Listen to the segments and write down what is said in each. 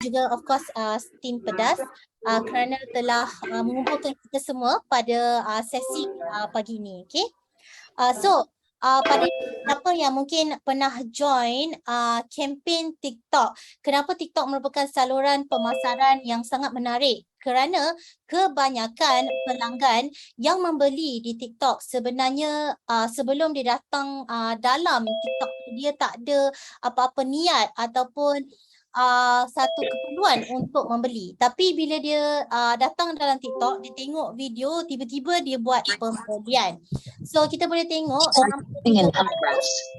juga of course tim Pedas kerana telah mengumpulkan kita semua pada sesi pagi ini. Okay. Pada siapa yang mungkin pernah join kempen TikTok, kenapa TikTok merupakan saluran pemasaran yang sangat menarik? Kerana kebanyakan pelanggan yang membeli di TikTok sebenarnya sebelum dia datang dalam TikTok, dia tak ada apa-apa niat ataupun satu keperluan untuk membeli. Tapi bila dia datang dalam TikTok, dia tengok video, tiba-tiba dia buat pembelian. So kita boleh tengok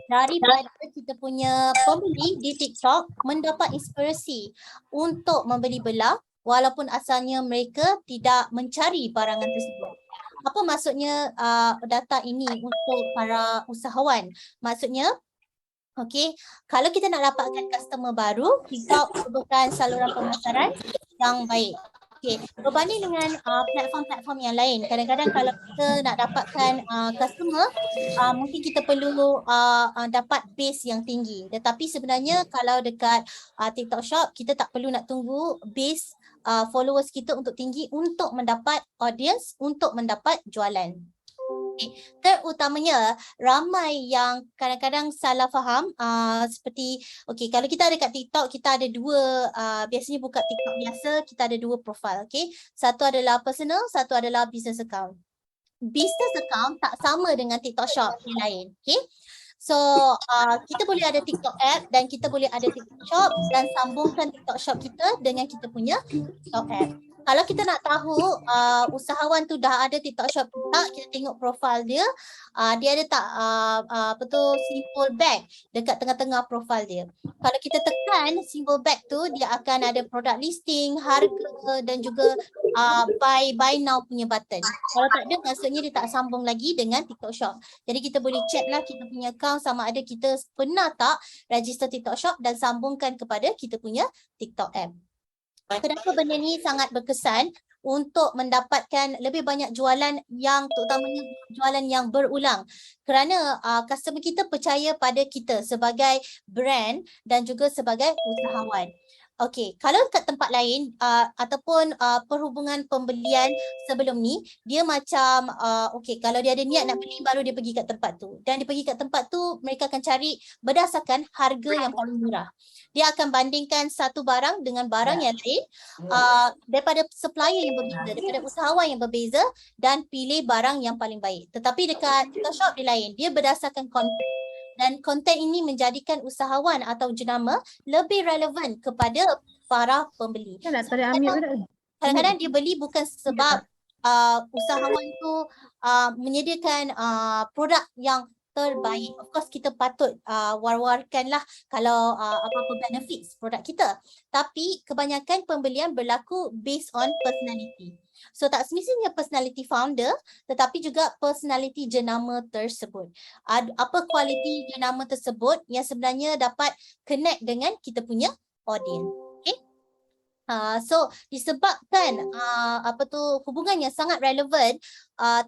daripada kita punya pembeli di TikTok mendapat inspirasi untuk membeli belah walaupun asalnya mereka tidak mencari barangan tersebut. Apa maksudnya data ini untuk para usahawan? Maksudnya, okey, kalau kita nak dapatkan customer baru, TikTok merupakan saluran pemasaran yang baik. Okey, berbanding dengan platform-platform yang lain, kadang-kadang kalau kita nak dapatkan customer, mungkin kita perlu dapat base yang tinggi. Tetapi sebenarnya kalau dekat TikTok Shop, kita tak perlu nak tunggu base followers kita untuk tinggi untuk mendapat audience, untuk mendapat jualan. Terutamanya ramai yang kadang-kadang salah faham seperti kalau kita ada kat TikTok, kita ada dua biasanya buka TikTok biasa, kita ada dua profil. Satu adalah personal, satu adalah business account. Business account tak sama dengan TikTok Shop yang lain. So kita boleh ada TikTok app dan kita boleh ada TikTok Shop dan sambungkan TikTok Shop kita dengan kita punya TikTok app. Kalau kita nak tahu usahawan tu dah ada TikTok Shop tak, kita tengok profil dia, dia ada tak simbol bag dekat tengah-tengah profil dia. Kalau kita tekan simbol bag tu, dia akan ada product listing, harga dan juga buy now punya button. Kalau tak ada, maksudnya dia tak sambung lagi dengan TikTok Shop. Jadi kita boleh check lah kita punya account sama ada kita pernah tak register TikTok Shop dan sambungkan kepada kita punya TikTok app. Kenapa benda ni sangat berkesan untuk mendapatkan lebih banyak jualan yang terutamanya jualan yang berulang? Kerana customer kita percaya pada kita sebagai brand dan juga sebagai usahawan. Okey, kalau kat tempat lain ataupun perhubungan pembelian sebelum ni, dia macam kalau dia ada niat nak beli baru dia pergi kat tempat tu. Dan dia pergi kat tempat tu, mereka akan cari berdasarkan harga yang paling murah. Dia akan bandingkan satu barang dengan barang yang lain daripada supplier yang berbeza, daripada usahawan yang berbeza dan pilih barang yang paling baik. Tetapi dekat TikTok Shop dia lain, dia berdasarkan konten. Dan konten ini menjadikan usahawan atau jenama lebih relevan kepada para pembeli. Kadang-kadang dia beli bukan sebab usahawan tu menyediakan produk yang terbaik. Of course kita patut war-warkanlah kalau apa-apa benefits produk kita. Tapi kebanyakan pembelian berlaku based on personality. So tak semestinya personality founder tetapi juga personality jenama tersebut. Apa kualiti jenama tersebut yang sebenarnya dapat connect dengan kita punya audience. So disebabkan hubungan yang sangat relevan,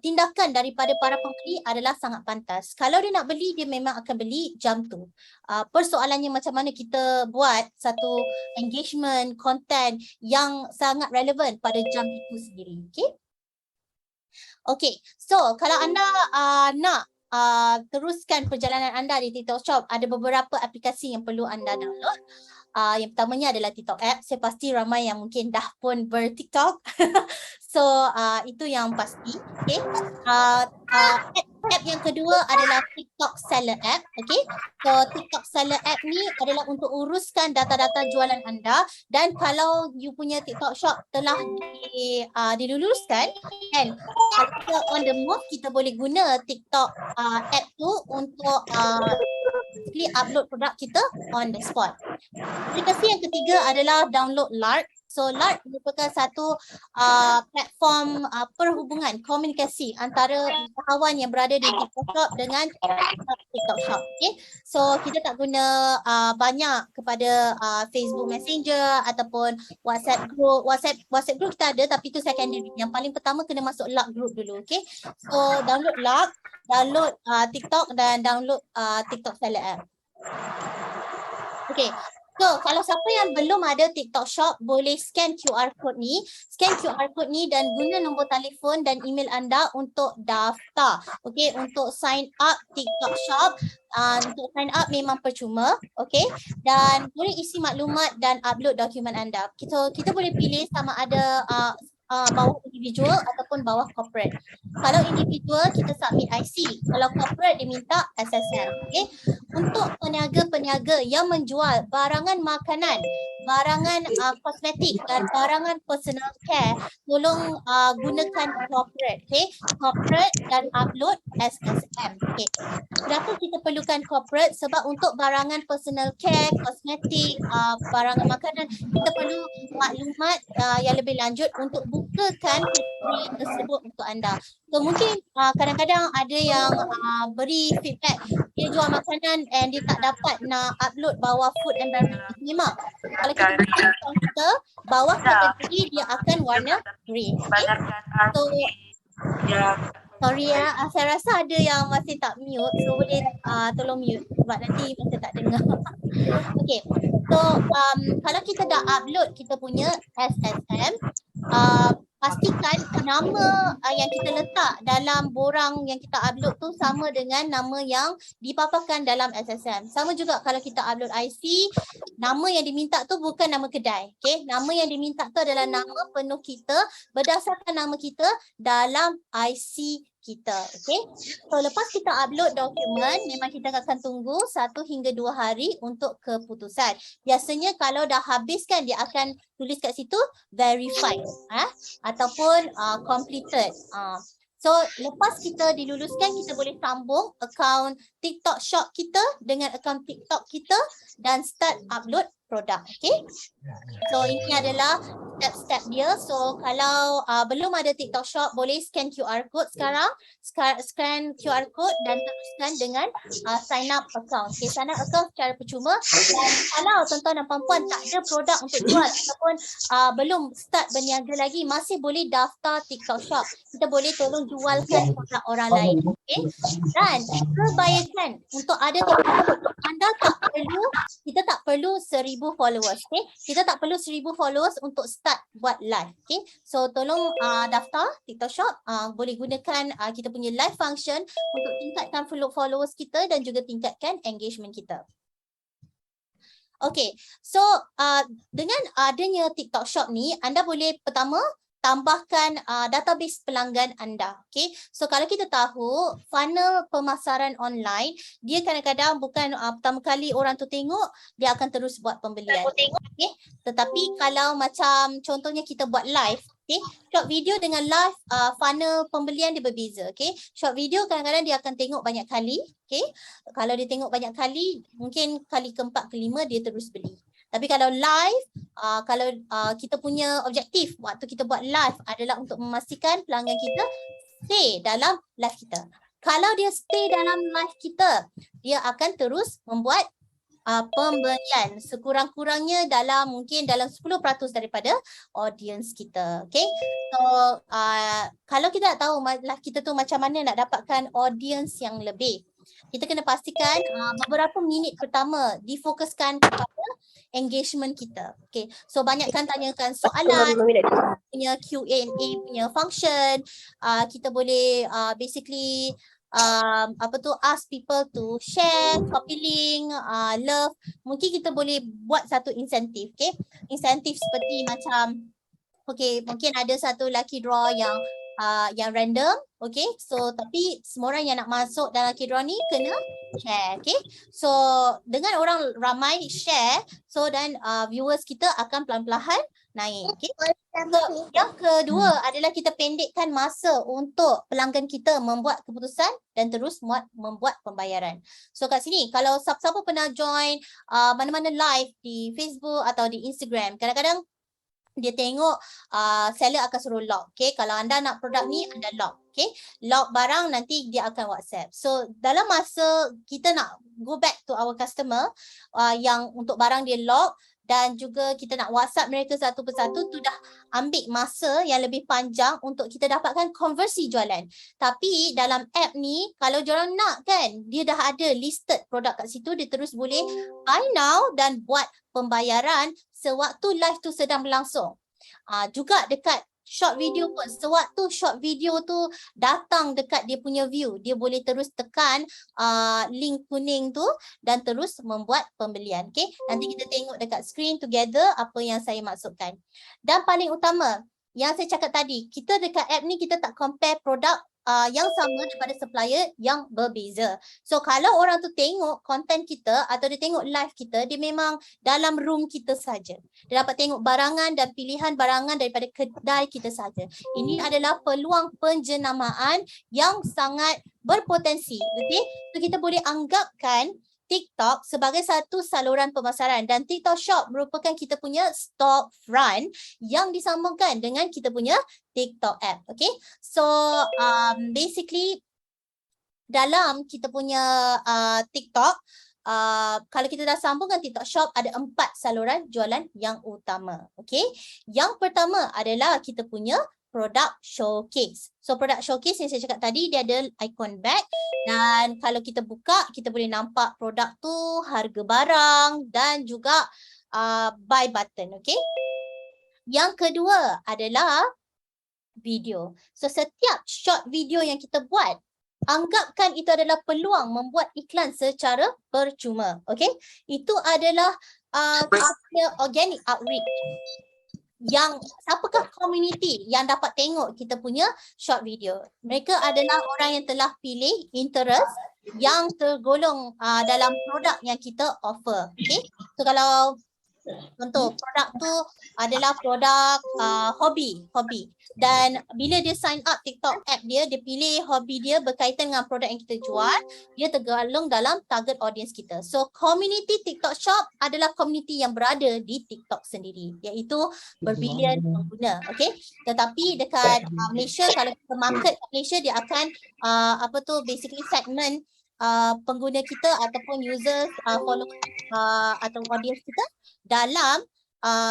tindakan daripada para pembeli adalah sangat pantas. Kalau dia nak beli, dia memang akan beli jam tu. Persoalannya macam mana kita buat satu engagement content yang sangat relevan pada jam itu sendiri. Okay, so kalau anda nak teruskan perjalanan anda di TikTok Shop, ada beberapa aplikasi yang perlu anda download. Yang pertamanya adalah TikTok app. Saya pasti ramai yang mungkin dah pun ber-TikTok. So itu yang pasti. App yang kedua adalah TikTok Seller app. So TikTok Seller app ni adalah untuk uruskan data-data jualan anda, dan kalau you punya TikTok Shop telah diluluskan, kan, kalau kita on the move, kita boleh guna TikTok app tu untuk upload produk kita on the spot. Aplikasi yang ketiga adalah download Lark. So Lark merupakan satu platform perhubungan komunikasi antara usahawan yang berada di TikTok Shop dengan TikTok Shop. So kita tak guna banyak kepada Facebook Messenger ataupun WhatsApp group. WhatsApp group kita ada tapi itu secondary. Yang paling pertama kena masuk Lark group dulu. So download Lark, download TikTok dan download TikTok Seller app. So, kalau siapa yang belum ada TikTok Shop, boleh scan QR code ni. Scan QR code ni dan guna nombor telefon dan email anda untuk daftar. Okay, untuk sign up TikTok Shop. Untuk sign up memang percuma. Okay, dan boleh isi maklumat dan upload dokumen anda. Kita boleh pilih sama ada bawah individual ataupun bawah corporate. Kalau individual, kita submit IC. Kalau corporate, dia minta SSN. Okay. Untuk peniaga-peniaga yang menjual barangan makanan, barangan kosmetik dan barangan personal care, tolong gunakan corporate. Okay. Corporate dan upload SSM. Okay. Kenapa kita perlukan corporate? Sebab untuk barangan personal care, kosmetik, barangan makanan, kita perlu maklumat yang lebih lanjut untuk bukakan kategori tersebut untuk anda. So mungkin kadang-kadang ada yang beri feedback, dia jual makanan and dia tak dapat nak upload bawah food and beverage. Memang kalau kita buka account kita, bawah kategori dia akan warna green. Okay? So sorry ya, saya rasa ada yang masih tak mute, so boleh tolong mute sebab nanti masa tak dengar. Okay, so kalau kita dah upload kita punya SSM, pastikan nama yang kita letak dalam borang yang kita upload tu sama dengan nama yang dipaparkan dalam SSM. Sama juga kalau kita upload IC, nama yang diminta tu bukan nama kedai. Okay, nama yang diminta tu adalah nama penuh kita berdasarkan nama kita dalam IC kita. Okay, so lepas kita upload dokumen, memang kita akan tunggu 1 hingga 2 hari untuk keputusan. Biasanya kalau dah habis kan, dia akan tulis kat situ verified ataupun completed. So lepas kita diluluskan, kita boleh sambung akaun TikTok Shop kita dengan akaun TikTok kita dan start upload produk. Okay, so ini adalah step-step dia. So kalau belum ada TikTok Shop, boleh scan QR code sekarang. Scan QR code dan teruskan dengan sign up account. Okay, sign up account secara percuma. Dan kalau tuan-tuan dan puan-puan tak ada produk untuk jual ataupun belum start berniaga lagi, masih boleh daftar TikTok Shop. Kita boleh tolong jualkan produk orang lain. Okay, dan kebayakan untuk ada TikTok Shop, anda tak perlu, kita tak perlu 1000 followers. Okay, kita tak perlu 1000 followers untuk start buat live. Okay, so tolong daftar TikTok Shop, boleh gunakan kita punya live function untuk tingkatkan followers kita dan juga tingkatkan engagement kita. Okay, so dengan adanya TikTok Shop ni, anda boleh pertama tambahkan database pelanggan anda. Okay, so kalau kita tahu funnel pemasaran online, dia kadang-kadang bukan pertama kali orang tu tengok, dia akan terus buat pembelian. Okay, tetapi kalau macam contohnya kita buat live, okay, short video dengan live, funnel pembelian dia berbeza. Okay, short video kadang-kadang dia akan tengok banyak kali. Okay, kalau dia tengok banyak kali, mungkin kali keempat, kelima dia terus beli. Tapi kalau live, kalau kita punya objektif waktu kita buat live adalah untuk memastikan pelanggan kita stay dalam live kita. Kalau dia stay dalam live kita, dia akan terus membuat pembelian sekurang-kurangnya mungkin dalam 10% daripada audience kita. Okay, so kalau kita tak tahu live kita tu macam mana nak dapatkan audience yang lebih, kita kena pastikan beberapa minit pertama difokuskan kepada engagement kita. Okay, so banyakkan tanyakan soalan, punya Q&A punya function. Kita boleh basically ask people to share, copy link, love. Mungkin kita boleh buat satu insentif. Okay, insentif seperti macam, okay, mungkin ada satu lucky draw yang random. Okay, so tapi semua orang yang nak masuk dalam lucky draw ni kena share. Okay, so dengan orang ramai share, so dan viewers kita akan pelan-pelan naik. Okay, so yang kedua adalah kita pendekkan masa untuk pelanggan kita membuat keputusan dan terus membuat pembayaran. So kat sini kalau siapa-siapa pernah join mana-mana live di Facebook atau di Instagram, kadang-kadang dia tengok seller akan suruh lock. Okay, kalau anda nak produk ni, anda lock. Okay, lock barang, nanti dia akan WhatsApp. So dalam masa kita nak go back to our customer yang untuk barang dia lock, dan juga kita nak WhatsApp mereka satu persatu, tu dah ambil masa yang lebih panjang untuk kita dapatkan konversi jualan. Tapi dalam app ni, kalau diorang nak kan, dia dah ada listed produk kat situ, dia terus boleh buy now dan buat pembayaran sewaktu live tu sedang berlangsung. Juga dekat short video pun, sewaktu short video tu datang dekat dia punya view, dia boleh terus tekan link kuning tu dan terus membuat pembelian. Okay, nanti kita tengok dekat screen together apa yang saya maksudkan. Dan paling utama yang saya cakap tadi, kita dekat app ni kita tak compare produk yang sama daripada supplier yang berbeza. So kalau orang tu tengok konten kita atau dia tengok live kita, dia memang dalam room kita saja. Dia dapat tengok barangan dan pilihan barangan daripada kedai kita saja. Ini adalah peluang penjenamaan yang sangat berpotensi. Okay? So kita boleh anggapkan TikTok sebagai satu saluran pemasaran dan TikTok Shop merupakan kita punya store front yang disambungkan dengan kita punya TikTok app. Okay, so basically dalam kita punya TikTok, kalau kita dah sambungkan TikTok Shop, ada 4 saluran jualan yang utama. Okay, yang pertama adalah kita punya produk showcase. So produk showcase yang saya cakap tadi, dia ada ikon bag dan kalau kita buka, kita boleh nampak produk tu, harga barang dan juga buy button. Okay, yang kedua adalah video. So setiap short video yang kita buat, anggapkan itu adalah peluang membuat iklan secara percuma. Okay, itu adalah organic outreach. Yang siapakah community yang dapat tengok kita punya short video? Mereka adalah orang yang telah pilih interest yang tergolong dalam produk yang kita offer. Okay, so kalau contoh produk tu adalah produk hobi dan bila dia sign up TikTok app dia pilih hobi dia berkaitan dengan produk yang kita jual, dia tergolong dalam target audience kita. So community TikTok Shop adalah community yang berada di TikTok sendiri, iaitu berbilion pengguna. Okay, tetapi dekat Malaysia, kalau kita market kat Malaysia, dia akan basically segment pengguna kita ataupun users, followers atau audience kita dalam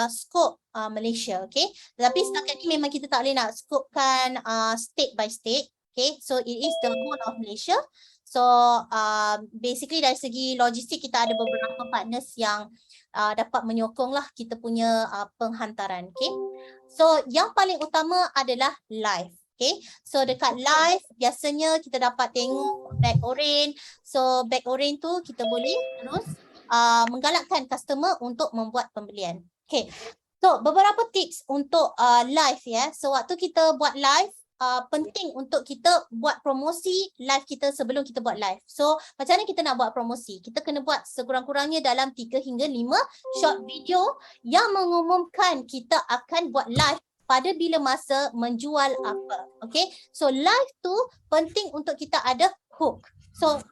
skop Malaysia. Okay, tetapi setakat ni memang kita tak boleh nak skopkan state by state. Okay, so it is the whole of Malaysia. So basically dari segi logistik, kita ada beberapa partners yang dapat menyokong lah kita punya penghantaran. Okay, so yang paling utama adalah live. Okay, so dekat live biasanya kita dapat tengok bag orange. So bag orange tu kita boleh terus menggalakkan customer untuk membuat pembelian. Okay, so beberapa tips untuk live ya. So waktu kita buat live, penting untuk kita buat promosi live kita sebelum kita buat live. So macam mana kita nak buat promosi? Kita kena buat sekurang-kurangnya dalam 3 hingga 5 short video yang mengumumkan kita akan buat live pada bila masa, menjual apa. Okay, so live tu penting untuk kita ada hook. So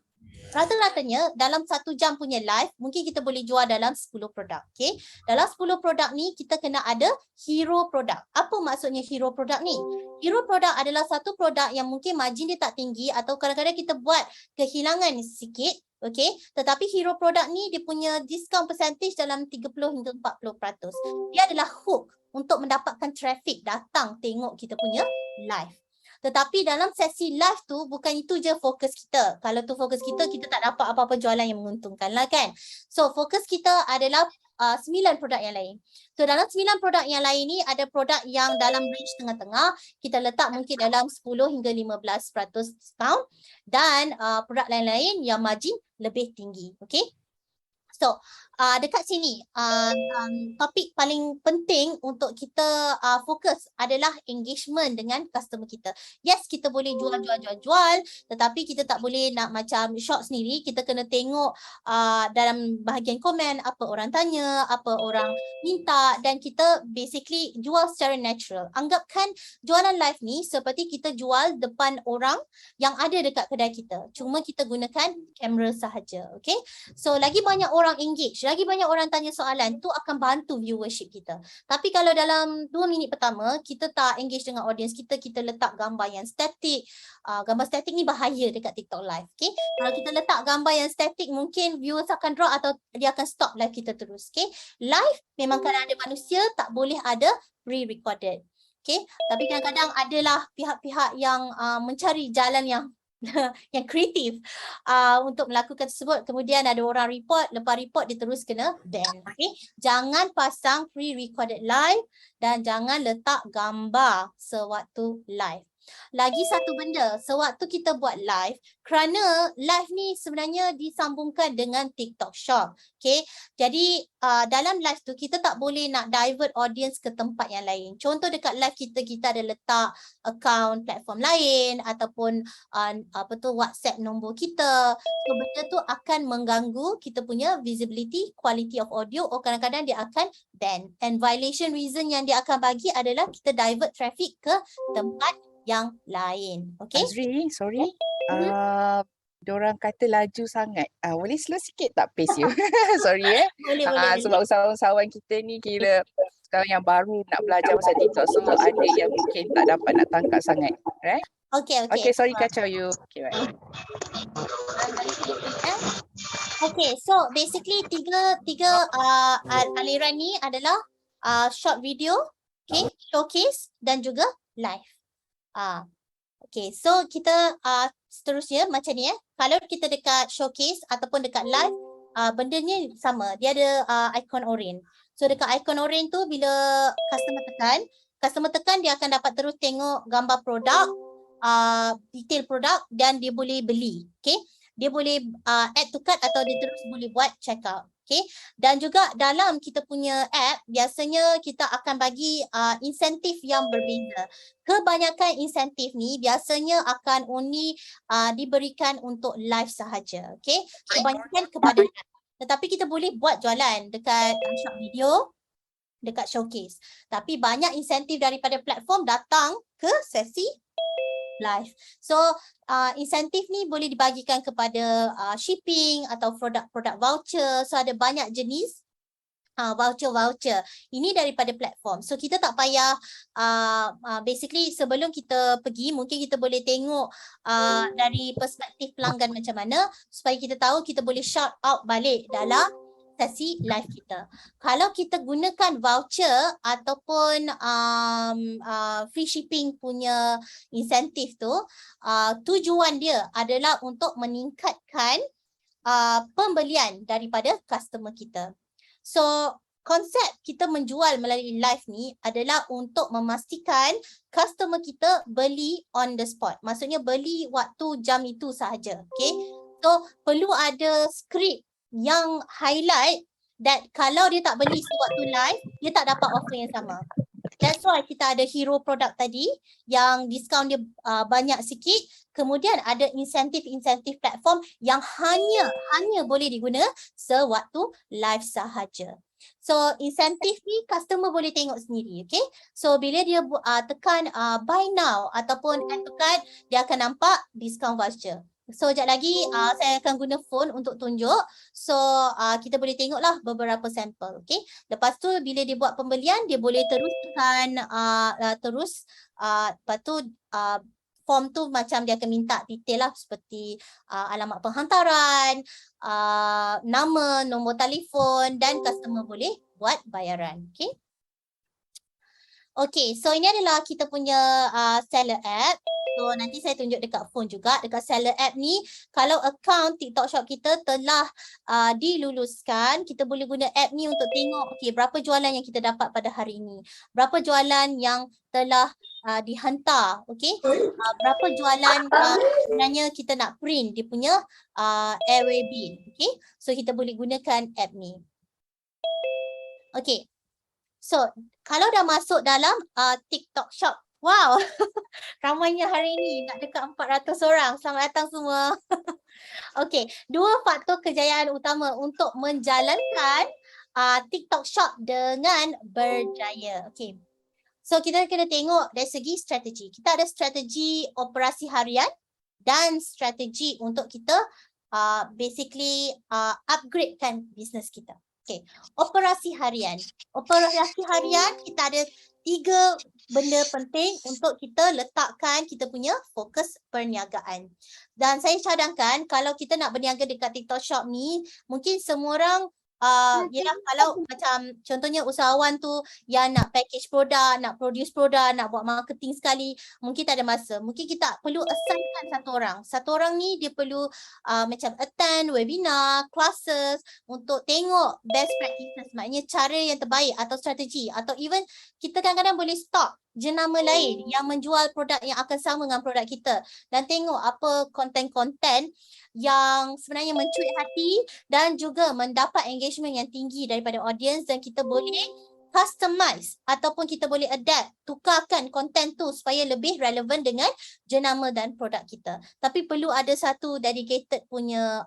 rata-ratanya dalam 1 jam punya live, mungkin kita boleh jual dalam 10 produk. Okay, dalam 10 produk ni kita kena ada hero produk. Apa maksudnya hero produk ni? Hero produk adalah satu produk yang mungkin margin dia tak tinggi atau kadang-kadang kita buat kehilangan sikit. Okay, tetapi hero produk ni dia punya discount percentage dalam 30 hingga 40%. Dia adalah hook untuk mendapatkan traffic datang tengok kita punya live. Tetapi dalam sesi live tu bukan itu je fokus kita. Kalau tu fokus kita, kita tak dapat apa-apa jualan yang menguntungkan lah kan. So fokus kita adalah 9 produk yang lain. So dalam 9 produk yang lain ni ada produk yang dalam range tengah-tengah. Kita letak mungkin dalam 10 hingga 15% discount. Dan produk lain-lain yang margin lebih tinggi. Okay. So dekat sini topik paling penting untuk kita fokus adalah engagement dengan customer kita. Yes, kita boleh jual, tetapi kita tak boleh nak macam short sendiri. Kita kena tengok dalam bahagian komen apa orang tanya, apa orang minta, dan kita basically jual secara natural. Anggapkan jualan live ni seperti kita jual depan orang yang ada dekat kedai kita. Cuma kita gunakan kamera sahaja. Okay, so lagi banyak orang engage, selagi banyak orang tanya soalan, tu akan bantu viewership kita. Tapi kalau dalam 2 minit pertama, kita tak engage dengan audience kita, kita letak gambar yang statik. Gambar statik ni bahaya dekat TikTok live. Okay? Kalau kita letak gambar yang statik, mungkin viewers akan drop atau dia akan stop live kita terus. Okay? Live memang kalau ada manusia, tak boleh ada pre-recorded. Okay? Tapi kadang-kadang adalah pihak-pihak yang mencari jalan yang yang kreatif untuk melakukan tersebut. Kemudian ada orang report, lepas report dia terus kena ban. Okay? Jangan pasang pre-recorded live dan jangan letak gambar sewaktu live. Lagi satu benda, sewaktu kita buat live, kerana live ni sebenarnya disambungkan dengan TikTok Shop. Okay? Jadi dalam live tu kita tak boleh nak divert audience ke tempat yang lain. Contoh dekat live kita ada letak account platform lain ataupun WhatsApp nombor kita. So benda tu akan mengganggu kita punya visibility, quality of audio, kadang-kadang dia akan ban. And violation reason yang dia akan bagi adalah kita divert traffic ke tempat yang lain. Okay? Azri, sorry. Diorang kata laju sangat. Boleh slow sikit tak pace you? Sorry Boleh. Sebab usahawan kita ni kira sekarang yang baru nak belajar pasal TikTok, so ada yang mungkin tak dapat nak tangkap sangat. Right? Okay. Sorry kacau you. Okay, right. Okay, so basically tiga aliran ni adalah short video, okay, showcase dan juga live. Okay, so kita seterusnya macam ni Kalau kita dekat showcase ataupun dekat live, bendanya sama. Dia ada icon orange. So dekat icon orange tu bila customer tekan dia akan dapat terus tengok gambar produk, detail produk dan dia boleh beli. Okay, dia boleh add to cart atau dia terus boleh buat check out. Okay, dan juga dalam kita punya app biasanya kita akan bagi insentif yang berbeza. Kebanyakan insentif ni biasanya akan only diberikan untuk live sahaja. Okay, kebanyakan kepada live. Tetapi kita boleh buat jualan dekat short video, dekat showcase. Tapi banyak insentif daripada platform datang ke sesi live. So insentif ni boleh dibagikan kepada shipping atau produk-produk voucher. So ada banyak jenis voucher. Ini daripada platform. So kita tak payah basically sebelum kita pergi mungkin kita boleh tengok dari perspektif pelanggan macam mana supaya kita tahu kita boleh shout out balik dalam sesi live kita. Kalau kita gunakan voucher ataupun free shipping punya insentif tu, tujuan dia adalah untuk meningkatkan pembelian daripada customer kita. So konsep kita menjual melalui live ni adalah untuk memastikan customer kita beli on the spot. Maksudnya beli waktu jam itu sahaja. Okay? So perlu ada skrip yang highlight that kalau dia tak beli sewaktu live, dia tak dapat offer yang sama. That's why kita ada hero produk tadi yang diskaun dia banyak sikit. Kemudian ada insentif-insentif platform yang hanya boleh diguna sewaktu live sahaja. So insentif ni customer boleh tengok sendiri, okay? So bila dia tekan buy now ataupun add to cart, dia akan nampak discount voucher. So sekejap lagi saya akan guna phone untuk tunjuk. So kita boleh tengoklah beberapa sampel. Okay. Lepas tu bila dia buat pembelian dia boleh terus tekan lepas tu form tu macam dia akan minta detail lah seperti alamat penghantaran, nama, nombor telefon dan customer boleh buat bayaran. Okay. Okay, so ini adalah kita punya seller app. So nanti saya tunjuk dekat phone juga. Dekat seller app ni, kalau account TikTok Shop kita telah diluluskan, kita boleh guna app ni untuk tengok okay, berapa jualan yang kita dapat pada hari ini. Berapa jualan yang telah dihantar. Okay? Berapa jualan sebenarnya kita nak print dia punya airway bill. Okay? So kita boleh gunakan app ni. Okay. So, kalau dah masuk dalam TikTok Shop, wow, ramainya hari ini, nak dekat 400 orang. Selamat datang semua. Okey, dua faktor kejayaan utama untuk menjalankan TikTok Shop dengan berjaya. Okey, so kita kena tengok dari segi strategi. Kita ada strategi operasi harian dan strategi untuk kita basically upgradekan bisnes kita. Okay, operasi harian. Operasi harian kita ada 3 benda penting untuk kita letakkan kita punya fokus perniagaan. Dan saya cadangkan kalau kita nak berniaga dekat TikTok Shop ni, mungkin semua orang yalah kalau macam contohnya usahawan tu yang nak package produk, nak produce produk, nak buat marketing sekali, mungkin tak ada masa. Mungkin kita perlu assignkan satu orang. Satu orang ni dia perlu macam attend webinar, classes untuk tengok best practices, maknanya cara yang terbaik atau strategi, atau even kita kadang-kadang boleh stok jenama lain yang menjual produk yang akan sama dengan produk kita dan tengok apa konten-konten yang sebenarnya mencuit hati dan juga mendapat engagement yang tinggi daripada audience, dan kita boleh customize ataupun kita boleh adapt, tukarkan konten tu supaya lebih relevan dengan jenama dan produk kita. Tapi perlu ada satu dedicated punya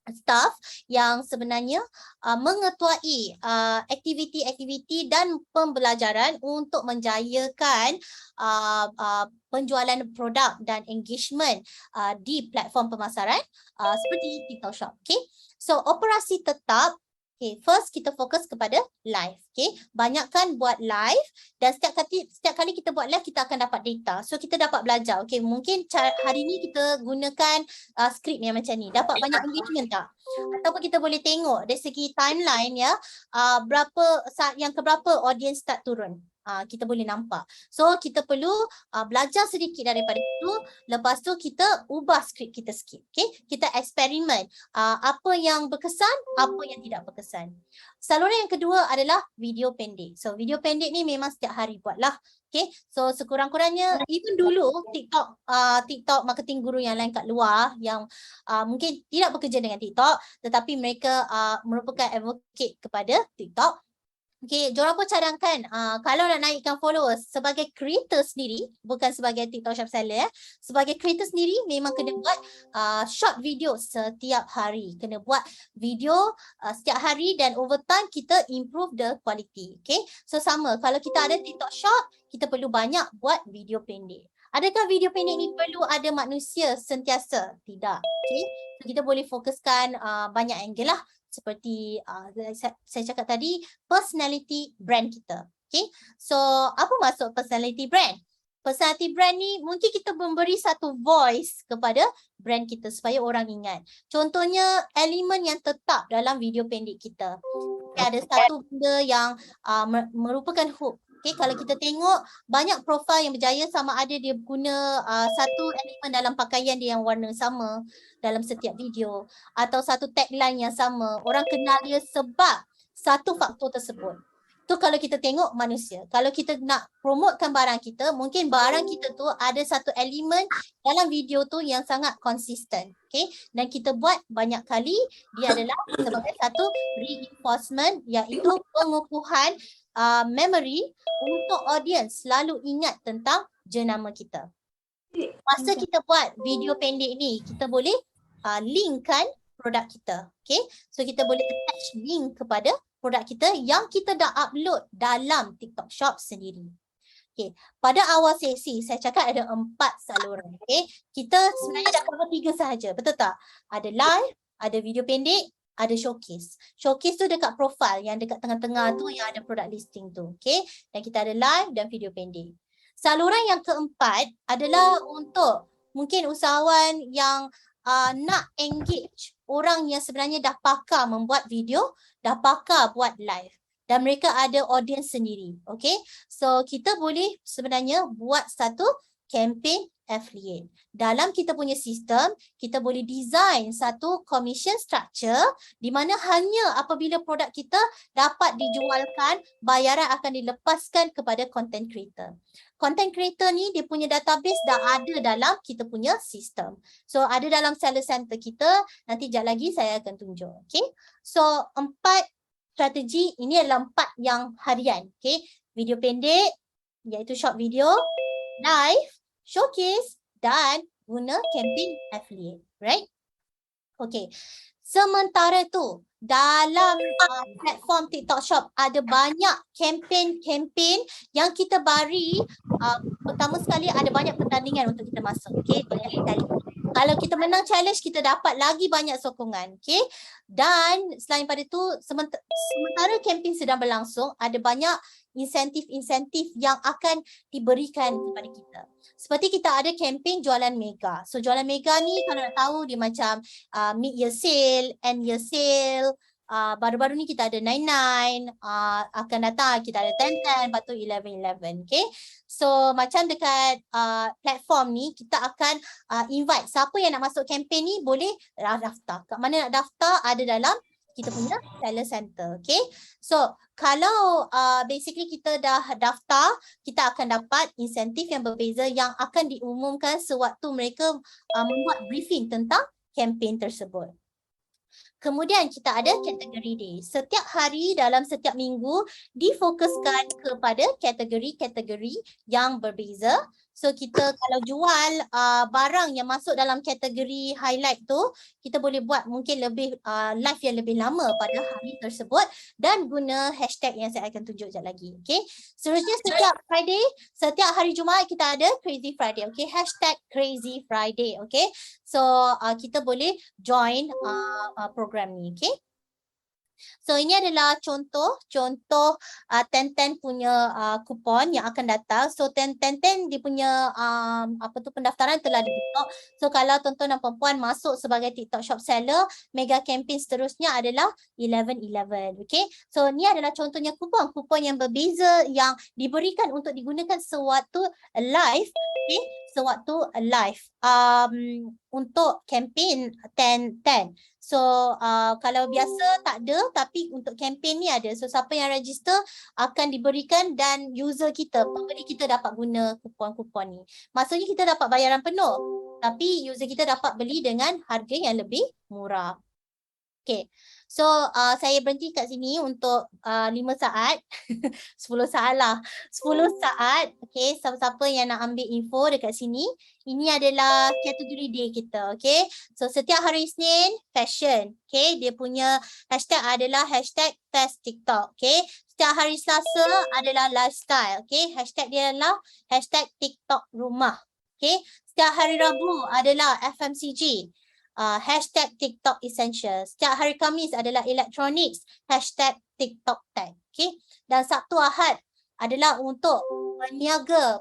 staff yang sebenarnya mengetuai aktiviti-aktiviti dan pembelajaran untuk menjayakan penjualan produk dan engagement di platform pemasaran seperti TikTok Shop. Okay, so operasi tetap. Okay, first kita fokus kepada live. Okay, banyakkan buat live dan setiap kali kita buat live kita akan dapat data. So kita dapat belajar. Okay, mungkin hari ni kita gunakan skrip yang macam ni. Dapat banyak engagement tak? Ataupun kita boleh tengok dari segi timeline ya, yang keberapa audience start turun. Kita boleh nampak. So kita perlu belajar sedikit daripada itu. Lepas tu kita ubah skrip kita sikit. Okay? Kita eksperimen apa yang berkesan, apa yang tidak berkesan. Saluran yang kedua adalah video pendek. So video pendek ni memang setiap hari buatlah. Okay, so sekurang-kurangnya even dulu TikTok marketing guru yang lain kat luar yang mungkin tidak bekerja dengan TikTok tetapi mereka merupakan advocate kepada TikTok. Okay, diorang pun cadangkan kalau nak naikkan followers sebagai creator sendiri, bukan sebagai TikTok Shop seller, sebagai creator sendiri memang kena buat short video setiap hari. Kena buat video setiap hari dan over time kita improve the quality. Okay, so sama kalau kita ada TikTok Shop, kita perlu banyak buat video pendek. Adakah video pendek ni perlu ada manusia sentiasa? Tidak. Okay, so kita boleh fokuskan banyak angle lah. Seperti saya cakap tadi, personality brand kita. Okay, so apa maksud personality brand? Personality brand ni mungkin kita memberi satu voice kepada brand kita supaya orang ingat. Contohnya elemen yang tetap dalam video pendek kita. Ada satu benda yang merupakan hook. Okay, kalau kita tengok banyak profil yang berjaya sama ada dia guna satu elemen dalam pakaian dia yang warna sama dalam setiap video atau satu tagline yang sama. Orang kenal dia sebab satu faktor tersebut. Tu kalau kita tengok manusia. Kalau kita nak promotekan barang kita, mungkin barang kita tu ada satu elemen dalam video tu yang sangat konsisten. Okay? Dan kita buat banyak kali, dia adalah sebagai satu reinforcement, iaitu pengukuhan memory untuk audience selalu ingat tentang jenama kita. Masa kita buat video pendek ni, kita boleh linkkan produk kita. Okay? So kita boleh attach link kepada produk kita yang kita dah upload dalam TikTok Shop sendiri. Okay. Pada awal sesi, saya cakap ada 4 saluran. Okay. Kita sebenarnya dah cover 3 sahaja. Betul tak? Ada live, ada video pendek, ada showcase. Showcase tu dekat profile yang dekat tengah-tengah tu yang ada product listing tu. Okay. Dan kita ada live dan video pendek. Saluran yang keempat adalah untuk mungkin usahawan yang nak engage orang yang sebenarnya dah pakar membuat video, dah pakar buat live dan mereka ada audience sendiri. Okay, so kita boleh sebenarnya buat satu campaign affiliate. Dalam kita punya sistem, kita boleh design satu commission structure di mana hanya apabila produk kita dapat dijualkan, bayaran akan dilepaskan kepada content creator. Content creator ni dia punya database dah ada dalam kita punya sistem. So ada dalam seller center kita, nanti sekejap lagi saya akan tunjuk. Okay, so 4 strategi ini adalah 4 yang harian. Okay, video pendek iaitu short video, live, showcase dan guna campaign affiliate, right? Okay, sementara tu dalam platform TikTok Shop ada banyak campaign yang kita beri. Pertama sekali ada banyak pertandingan untuk kita masuk. Okay, banyak sekali. Kalau kita menang challenge, kita dapat lagi banyak sokongan. Okay. Dan selain pada itu, sementara kempen sedang berlangsung, ada banyak insentif-insentif yang akan diberikan kepada kita. Seperti kita ada kempen jualan mega. So jualan mega ni kalau nak tahu dia macam mid-year sale, end-year sale. Baru-baru ni kita ada 99, akan datang kita ada 10-10, lepas tu 11-11. Okay. So macam dekat platform ni, kita akan invite siapa yang nak masuk kempen ni boleh daftar. Kat mana nak daftar ada dalam kita punya seller center. Okay. So kalau basically kita dah daftar, kita akan dapat insentif yang berbeza yang akan diumumkan sewaktu mereka membuat briefing tentang kempen tersebut. Kemudian kita ada kategori day. Setiap hari dalam setiap minggu difokuskan kepada kategori-kategori yang berbeza. So kita kalau jual barang yang masuk dalam kategori highlight tu, kita boleh buat mungkin lebih live yang lebih lama pada hari tersebut dan guna hashtag yang saya akan tunjuk sekejap lagi. Okay. Seterusnya setiap Friday, setiap hari Jumaat kita ada Crazy Friday. Okay. Hashtag Crazy Friday. Okay. So kita boleh join program ni. Okay. So ini adalah contoh 10-10 punya kupon yang akan datang. So 10-10 dia punya pendaftaran telah dibuka. So kalau tuan-tuan dan puan-puan masuk sebagai TikTok Shop seller, mega campaign seterusnya adalah 11-11. Okay. So ni adalah contohnya kupon yang berbeza yang diberikan untuk digunakan sewaktu live. Okay. Sewaktu live untuk campaign 10-10. So kalau biasa tak ada, tapi untuk kempen ni ada. So siapa yang register akan diberikan dan user kita, pembeli kita dapat guna kupon-kupon ni. Maksudnya kita dapat bayaran penuh, tapi user kita dapat beli dengan harga yang lebih murah. Okay. So saya berhenti kat sini untuk 5 saat. 10 saat lah. 10 saat. Okay. Siapa-siapa yang nak ambil info dekat sini. Ini adalah kategori day kita. Okay. So setiap hari Isnin, fashion. Okay. Dia punya hashtag adalah hashtag Fast TikTok. Okay. Setiap hari Selasa adalah lifestyle. Okay. Hashtag dia adalah hashtag TikTok rumah. Okay. Setiap hari Rabu adalah FMCG. Hashtag TikTok Essentials. Setiap hari Khamis adalah Electronics, hashtag TikTok Tech. Okay. Dan Sabtu Ahad adalah untuk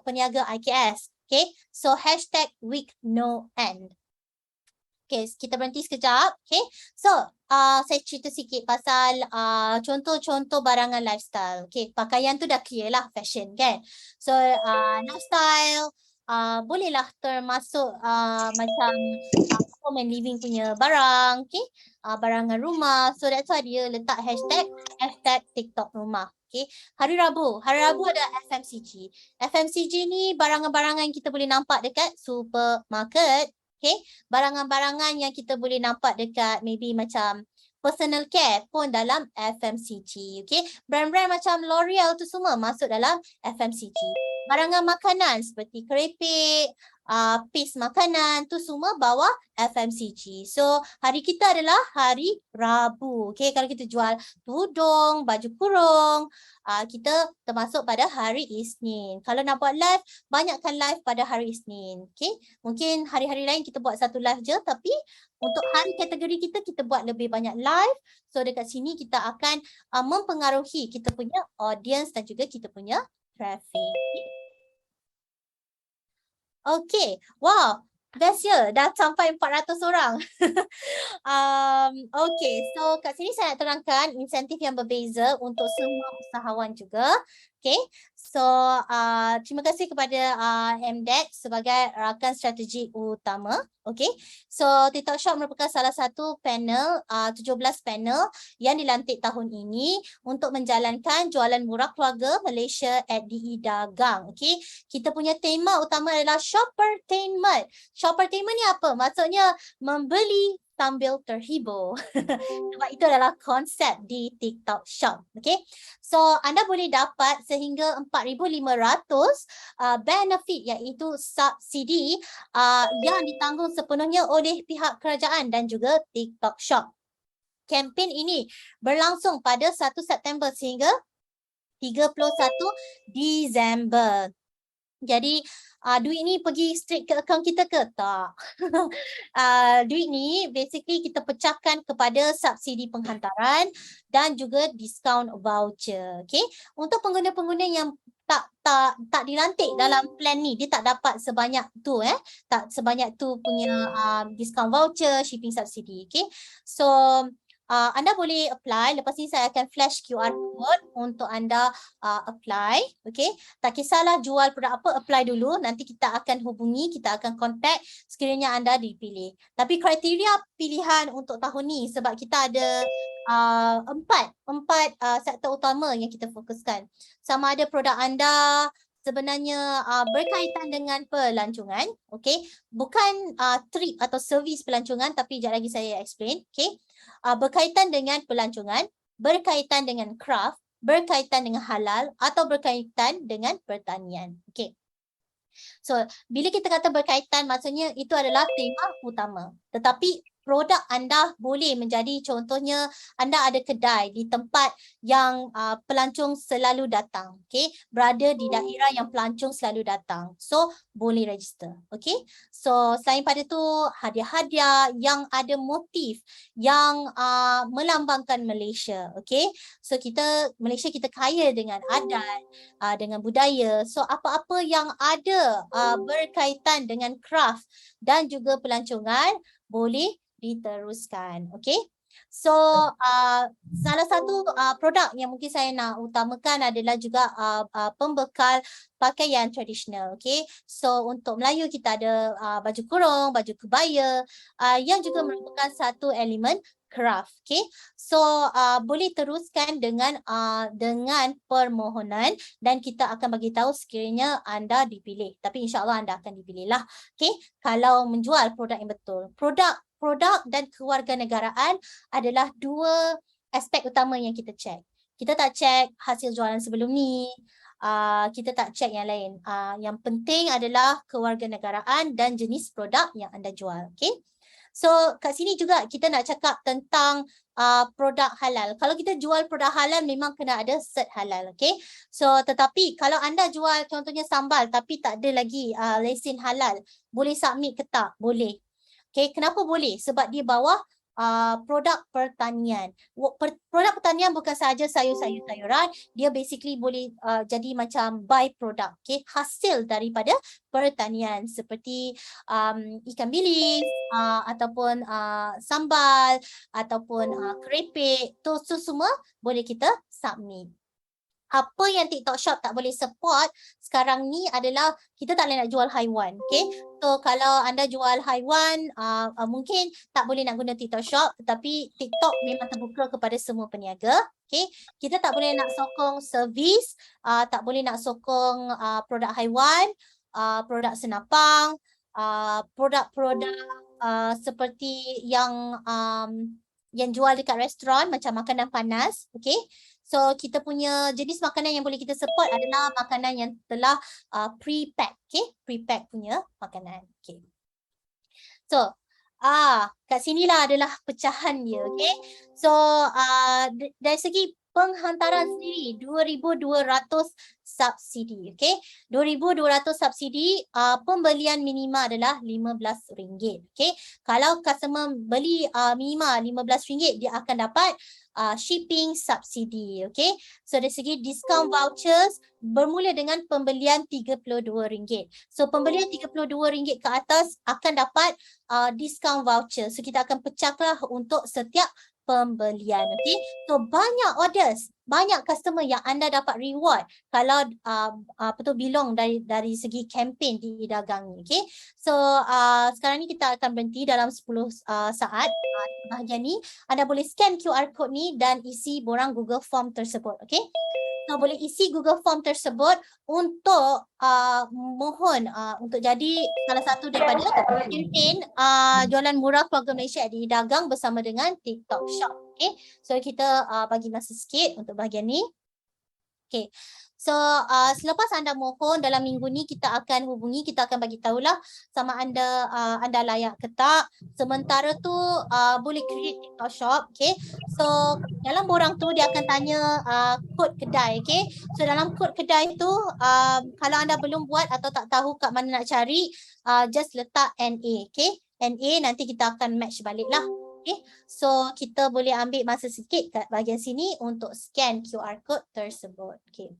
peniaga IKS. Okay. So hashtag Week No End. Okay, kita berhenti sekejap. Okay. So saya cerita sikit pasal contoh-contoh barangan lifestyle. Okay, pakaian tu dah clear lah, fashion kan. So lifestyle bolehlah termasuk macam home and living punya barang, okay? Barangan rumah. So that's why dia letak hashtag TikTok rumah. Okay. Hari Rabu ada FMCG. FMCG ni barangan-barangan yang kita boleh nampak dekat supermarket. Okay. Barangan-barangan yang kita boleh nampak dekat maybe macam personal care pun dalam FMCG. Okay. Brand-brand macam L'Oreal tu semua masuk dalam FMCG. Barangan makanan seperti keripik, paste makanan tu semua bawah FMCG. So hari kita adalah hari Rabu. Okay, kalau kita jual tudung, baju kurung, kita termasuk pada hari Isnin. Kalau nak buat live, banyakkan live pada hari Isnin. Okay, mungkin hari-hari lain kita buat satu live je, tapi untuk hari kategori kita buat lebih banyak live. So dekat sini kita akan mempengaruhi kita punya audience dan juga kita punya traffic. Okay, wow, best ya, dah sampai 400 orang. Okay, so kat sini saya nak terangkan insentif yang berbeza untuk semua usahawan juga. Okay, so terima kasih kepada MDEC sebagai rakan strategi utama. Okay, so TikTok Shop merupakan salah satu panel, 17 panel yang dilantik tahun ini untuk menjalankan jualan murah keluarga Malaysia at DE Dagang. Okay, kita punya tema utama adalah Shoppertainment. Shoppertainment ni apa? Maksudnya membeli sambil terhibur. Sebab itu adalah konsep di TikTok Shop. Okay, so anda boleh dapat sehingga 4,500 benefit iaitu subsidi yang ditanggung sepenuhnya oleh pihak kerajaan dan juga TikTok Shop. Kempen ini berlangsung pada 1 September sehingga 31 Disember. Jadi duit ni pergi straight ke akaun kita ke? Tak. Duit ni basically kita pecahkan kepada subsidi penghantaran dan juga diskaun voucher. Okay. Untuk pengguna-pengguna yang tak dilantik dalam plan ni, dia tak dapat sebanyak tu tak sebanyak tu punya diskaun voucher, shipping subsidi. Okay. So anda boleh apply. Lepas ni saya akan flash QR code untuk anda apply. Okay. Tak kisahlah jual produk apa, apply dulu. Nanti kita akan hubungi, kita akan contact sekiranya anda dipilih. Tapi kriteria pilihan untuk tahun ni sebab kita ada empat sektor utama yang kita fokuskan. Sama ada produk anda sebenarnya berkaitan dengan pelancongan, okay? Bukan trip atau servis pelancongan, tapi sekejap lagi saya explain, okay? Berkaitan dengan pelancongan, berkaitan dengan craft, berkaitan dengan halal atau berkaitan dengan pertanian, okay? So, bila kita kata berkaitan, maksudnya itu adalah tema utama. Tetapi produk anda boleh menjadi, contohnya anda ada kedai di tempat yang pelancong selalu datang, okay? Berada di daerah yang pelancong selalu datang. So, boleh register, okay? So, selain pada tu, hadiah-hadiah yang ada motif yang melambangkan Malaysia, okay? So, Malaysia kita kaya dengan adat, dengan budaya. So, apa-apa yang ada berkaitan dengan craft dan juga pelancongan boleh diteruskan, okay? So salah satu produk yang mungkin saya nak utamakan adalah juga pembekal pakaian tradisional, okay? So untuk Melayu kita ada baju kurung, baju kebaya yang juga merupakan satu elemen craft, okay? So boleh teruskan dengan permohonan dan kita akan bagi tahu sekiranya anda dipilih. Tapi insya-Allah anda akan dipilih lah, okay? Kalau menjual produk yang betul. Produk dan kewarganegaraan adalah dua aspek utama yang kita cek. Kita tak cek hasil jualan sebelum ni, kita tak cek yang lain. Yang penting adalah kewarganegaraan dan jenis produk yang anda jual, okay? So kat sini juga kita nak cakap tentang produk halal. Kalau kita jual produk halal memang kena ada cert halal, okay? So tetapi kalau anda jual contohnya sambal tapi tak ada lagi lesen halal, boleh submit ke tak? Boleh. Okay, kenapa boleh? Sebab dia bawah produk pertanian. Produk pertanian bukan sahaja sayuran, dia basically boleh jadi macam by product, okay? Hasil daripada pertanian seperti ikan bilis ataupun sambal ataupun keripik, tu semua boleh kita submit. Apa yang TikTok Shop tak boleh support sekarang ni adalah kita tak boleh nak jual haiwan, okay? So kalau anda jual haiwan mungkin tak boleh nak guna TikTok Shop, tetapi TikTok memang terbuka kepada semua peniaga, okay? Kita tak boleh nak sokong servis, tak boleh nak sokong produk haiwan, produk senapang, produk-produk seperti yang jual dekat restoran macam makanan panas, okay? So kita punya jenis makanan yang boleh kita support adalah makanan yang telah pre-pack, okay? Pre-pack punya makanan, okay? So kat sinilah adalah pecahan dia, okay? So dari segi penghantaran sendiri 2,200 subsidi, okay? 2,200 subsidi, pembelian minima adalah RM15, okay? Kalau customer beli minima RM15, dia akan dapat shipping subsidi, okay? So dari segi diskaun vouchers bermula dengan pembelian RM32. So pembelian RM32 ke atas akan dapat diskaun voucher. So kita akan pecahlah untuk setiap pembelian, okay? So banyak orders, banyak customer yang anda dapat reward kalau belong dari segi campaign di Dagang ni, okay? So sekarang ni kita akan berhenti dalam 10 saat. Bahagian ni anda boleh scan QR code ni dan isi borang Google Form tersebut, okay? So boleh isi Google Form tersebut untuk mohon untuk jadi salah satu daripada kempen jualan murah keluarga Malaysia di Dagang bersama dengan TikTok Shop, okay? So kita bagi masa sikit untuk bahagian ni. Okay, So selepas anda mohon dalam minggu ni kita akan hubungi, kita akan bagi tahulah sama anda layak ke tak. Sementara tu boleh create TikTok shop, okay. So dalam borang tu dia akan tanya kod kedai, okay. So dalam kod kedai tu kalau anda belum buat atau tak tahu kat mana nak cari, just letak NA, okay. NA nanti kita akan match balik lah. Okay, so kita boleh ambil masa sikit kat bahagian sini untuk scan QR code tersebut. Okay.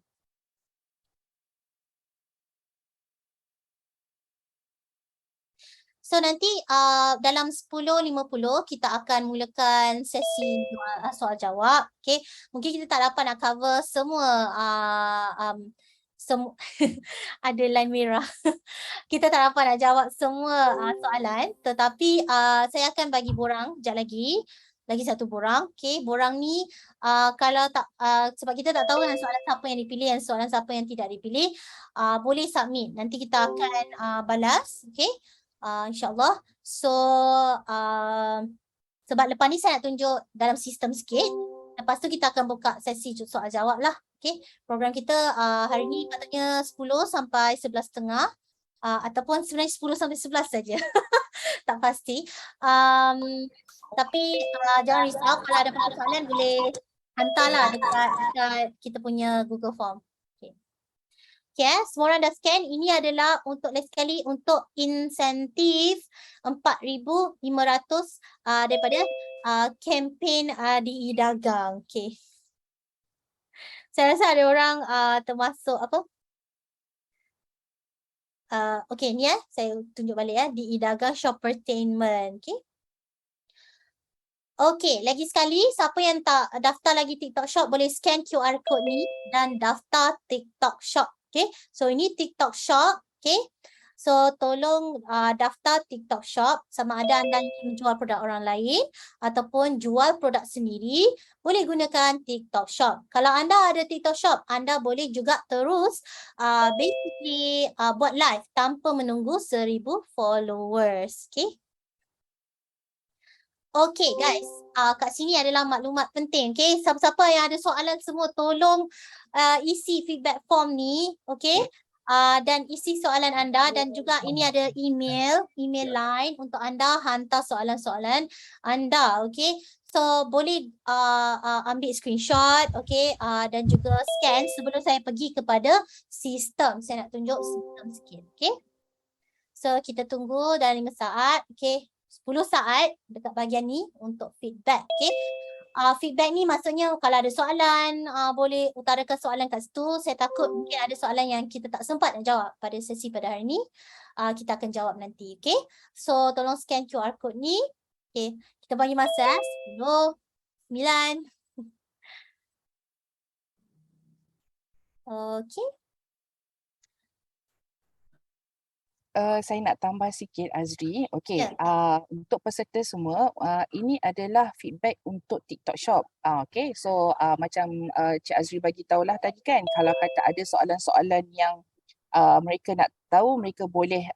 So nanti dalam 10.50 kita akan mulakan sesi soal jawab. Okay, mungkin kita tak dapat nak cover semua ada line merah. Kita tak dapat nak jawab semua soalan, tetapi saya akan bagi borang sekejap lagi satu borang. Okay, borang ni kalau tak sebab kita tak tahu soalan siapa yang dipilih dan soalan siapa yang tidak dipilih, boleh submit. Nanti kita akan balas, okay, insyaAllah. So sebab lepas ni saya nak tunjuk dalam sistem sikit. Lepas tu kita akan buka sesi soal jawab lah. Okay, program kita hari ni patutnya 10 sampai 11.30 ataupun sebenarnya 10 sampai 11 saja. Tak pasti. Tapi jangan risau, kalau ada persoalan boleh hantarlah dekat kita punya Google Form. Okay. Okay, semua orang dah scan. Ini adalah untuk last sekali untuk insentif 4,500 daripada kempen DI Dagang. Okay. Saya rasa ada orang termasuk apa? Okay, ni saya tunjuk balik DI Dagang Shoppertainment. Okay. Okay, lagi sekali siapa yang tak daftar lagi TikTok Shop boleh scan QR code ni dan daftar TikTok Shop. Okay, so ini TikTok Shop. Okay, so tolong daftar TikTok Shop sama ada anda ingin menjual produk orang lain ataupun jual produk sendiri, boleh gunakan TikTok Shop. Kalau anda ada TikTok Shop, anda boleh juga terus basically buat live tanpa menunggu 1,000 followers. Okay. Okay guys, kat sini adalah maklumat penting. Okay, siapa-siapa yang ada soalan semua tolong isi feedback form ni. Okay, dan isi soalan anda dan juga ini ada email line untuk anda hantar soalan-soalan anda. Okay, so boleh ambil screenshot, okay, dan juga scan sebelum saya pergi kepada sistem. Saya nak tunjuk sistem sikit. Okay, so kita tunggu dalam 5 saat. Okay, 10 saat dekat bahagian ni untuk feedback. Okay, feedback ni maksudnya kalau ada soalan boleh utarakan soalan kat situ. Saya takut mungkin ada soalan yang kita tak sempat nak jawab pada sesi pada hari ni. Kita akan jawab nanti. Okay, so tolong scan QR code ni. Okay, kita bagi masa 10, 9. Okay. Saya nak tambah sikit Azri. Okey, untuk peserta semua, ini adalah feedback untuk TikTok Shop. Okey, so macam Cik Azri bagi tahulah tadi kan, kalau kata ada soalan-soalan yang mereka nak tahu, mereka boleh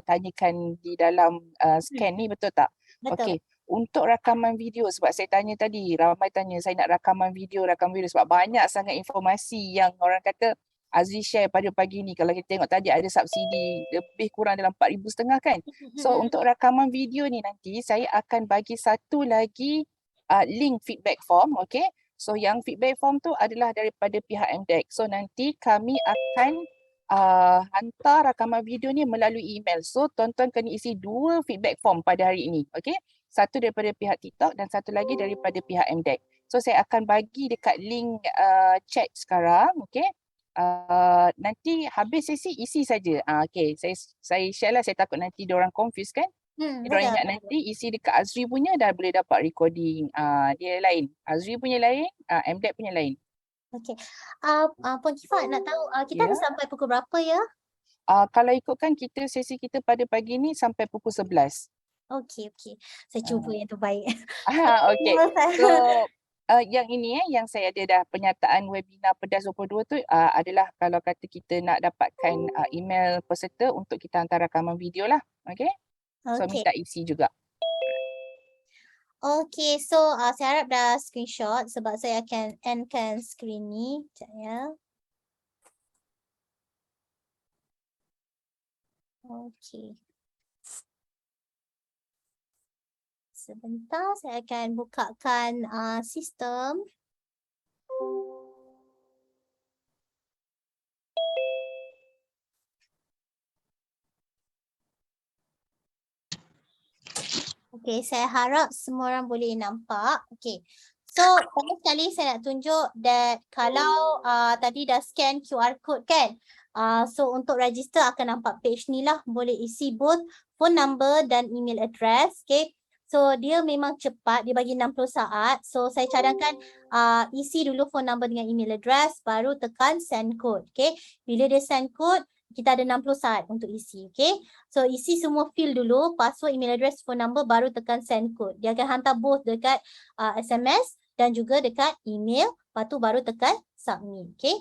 tanyakan di dalam scan ni, betul tak? Betul. Okey, untuk rakaman video, sebab saya tanya tadi, ramai tanya saya nak rakaman video sebab banyak sangat informasi yang orang kata Azri share pada pagi ni. Kalau kita tengok tadi ada subsidi lebih kurang dalam 4,500 kan. So untuk rakaman video ni nanti saya akan bagi satu lagi link feedback form. Okay, so yang feedback form tu adalah daripada pihak MDEC. So nanti kami akan hantar rakaman video ni melalui email. So tuan-tuan kena isi 2 feedback form pada hari ini. Okay, satu daripada pihak TikTok dan satu lagi daripada pihak MDEC. So saya akan bagi dekat link chat sekarang. Okay, nanti habis sesi isi saja. Okay, saya share lah, saya takut nanti diorang confuse kan. Diorang ingat nanti isi dekat Azri punya dah boleh dapat recording. Dia lain. Azri punya lain, MDEC punya lain. Okay. Puan Kifah nak tahu kita ada sampai pukul berapa ya? Kalau ikutkan kita sesi kita pada pagi ni sampai pukul 11. Okay. Saya cuba yang terbaik. Okay. So yang ini yang saya ada dah pernyataan webinar Pedas 22 tu adalah kalau kata kita nak dapatkan email peserta untuk kita hantar rakaman video lah. Okay. So minta isi juga. Okay, so saya harap dah screenshot sebab saya akan endkan screen ni. Sekejap ya. Okey. Sebentar saya akan bukakan sistem. Okey, saya harap semua orang boleh nampak. Okey. So, pertama sekali saya nak tunjuk that kalau tadi dah scan QR code kan. So untuk register akan nampak page ni lah. Boleh isi both phone number dan email address. Okay. So dia memang cepat. Dia bagi 60 saat. So saya cadangkan isi dulu phone number dengan email address. Baru tekan send code. Okay. Bila dia send code, kita ada 60 saat untuk isi. Okay. So isi semua field dulu. Password, email address, phone number. Baru tekan send code. Dia akan hantar both dekat SMS dan juga dekat email. Lepas tu baru tekan submit. Okay.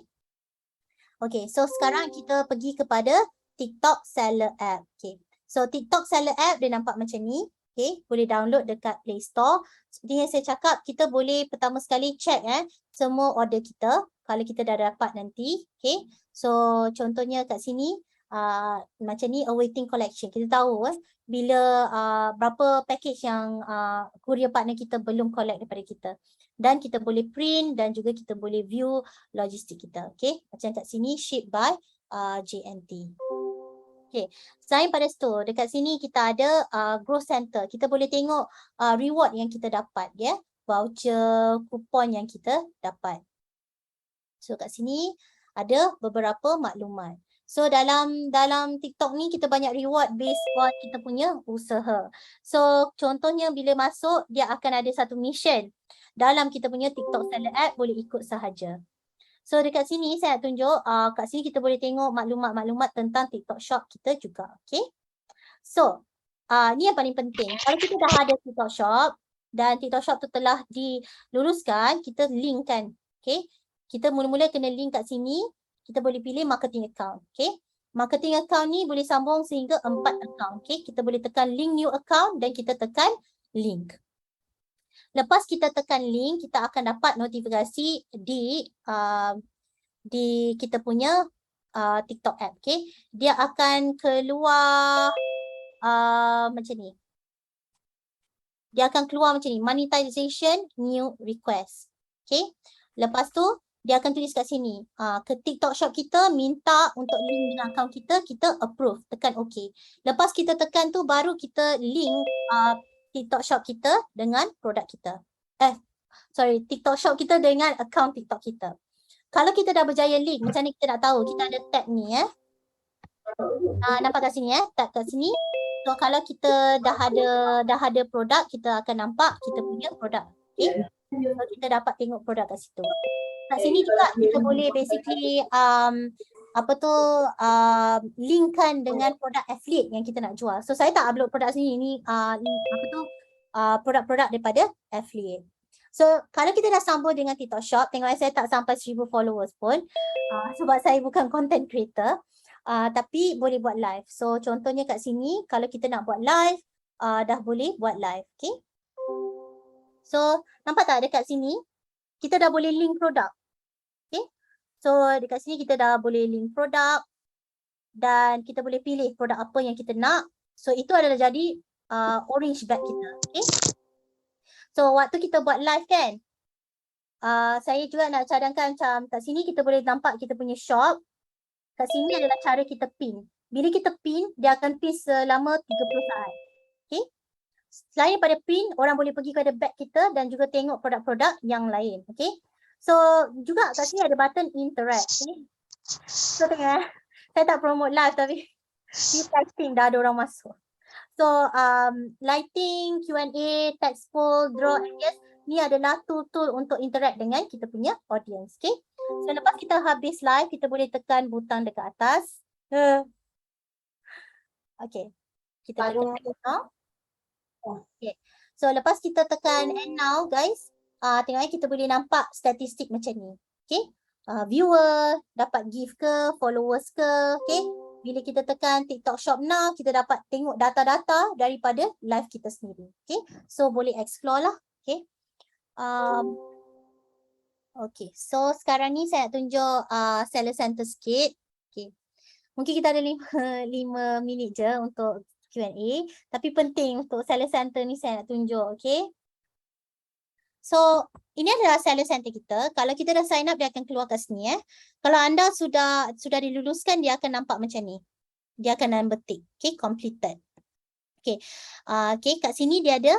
Okay, so sekarang kita pergi kepada TikTok Seller App. Okay, so TikTok Seller App dia nampak macam ni. Okay, boleh download dekat Play Store. Seperti yang saya cakap, kita boleh pertama sekali check semua order kita. Kalau kita dah dapat nanti. Okay, so contohnya kat sini macam ni awaiting collection. Kita tahu bila berapa package yang courier partner kita belum collect daripada kita. Dan kita boleh print dan juga kita boleh view logistik kita. Okay, macam kat sini ship by JNT. Okay, selain pada store, dekat sini kita ada growth center. Kita boleh tengok reward yang kita dapat, ya, voucher, kupon yang kita dapat. So kat sini ada beberapa maklumat. So dalam TikTok ni kita banyak reward based on kita punya usaha. So contohnya bila masuk dia akan ada satu mission. Dalam kita punya TikTok Seller App boleh ikut sahaja. So dekat sini saya nak tunjuk, kat sini kita boleh tengok maklumat-maklumat tentang TikTok Shop kita juga. Okay. So ni yang paling penting. Kalau kita dah ada TikTok Shop dan TikTok Shop tu telah diluluskan, kita linkkan. Okay. Kita mula-mula kena link kat sini. Kita boleh pilih marketing account. Okay. Marketing account ni boleh sambung sehingga 4 account. Okay. Kita boleh tekan link new account dan kita tekan link. Lepas kita tekan link, kita akan dapat notifikasi di kita punya TikTok app. Okay. Dia akan keluar macam ni. Dia akan keluar macam ni. Monetization new request. Okay. Lepas tu, dia akan tulis kat sini. Ke TikTok Shop kita minta untuk link dengan account kita, kita approve. Tekan OK. Lepas kita tekan tu, baru kita link TikTok Shop kita dengan produk kita. TikTok Shop kita dengan account TikTok kita. Kalau kita dah berjaya link, macam ni kita nak tahu. Kita ada tab ni nampak kat sini tab kat sini. So kalau kita dah ada produk, kita akan nampak kita punya produk. Okay. So kita dapat tengok produk kat situ. Kat sini juga kita boleh basically linkkan dengan produk affiliate yang kita nak jual. So saya tak upload produk sini, ni produk-produk daripada affiliate. So kalau kita dah sambung dengan TikTok Shop, tengok saya tak sampai 1000 followers pun sebab saya bukan content creator, tapi boleh buat live. So contohnya kat sini kalau kita nak buat live, dah boleh buat live. Okay. So nampak tak dekat sini kita dah boleh link produk. Okay. So dekat sini kita dah boleh link produk dan kita boleh pilih produk apa yang kita nak. So itu adalah jadi orange bag kita. Okay. So waktu kita buat live kan, saya juga nak cadangkan macam kat sini kita boleh nampak kita punya shop. Kat sini adalah cara kita pin. Bila kita pin, dia akan pin selama 30 saat. Okay. Selain daripada pin, orang boleh pergi kepada bag kita dan juga tengok produk-produk yang lain. Okay. So juga kat sini ada button interact. Okay. So tengok saya tak promote live tapi di testing dah ada orang masuk. So lighting, Q&A, text poll, draw and guess, ni adalah tool-tool untuk interact dengan kita punya audience. Okay. So lepas kita habis live, kita boleh tekan butang dekat atas. Okay. Kita tekan end now. Okay. So lepas kita tekan end now guys, tengok kita boleh nampak statistik macam ni. Okay. Viewer, dapat gift ke, followers ke. Okay. Bila kita tekan TikTok Shop now, kita dapat tengok data-data daripada live kita sendiri. Okay. So boleh explore lah. Okay. Okay. So sekarang ni saya nak tunjuk Seller Center sikit. Okay. Mungkin kita ada 5 minit je untuk Q&A, tapi penting untuk seller center ni saya nak tunjuk, okay? So, ini adalah seller center kita. Kalau kita dah sign up, dia akan keluar kat sini. Kalau anda sudah diluluskan, dia akan nampak macam ni. Dia akan number tick, okay, completed. Okay, okay, kat sini dia ada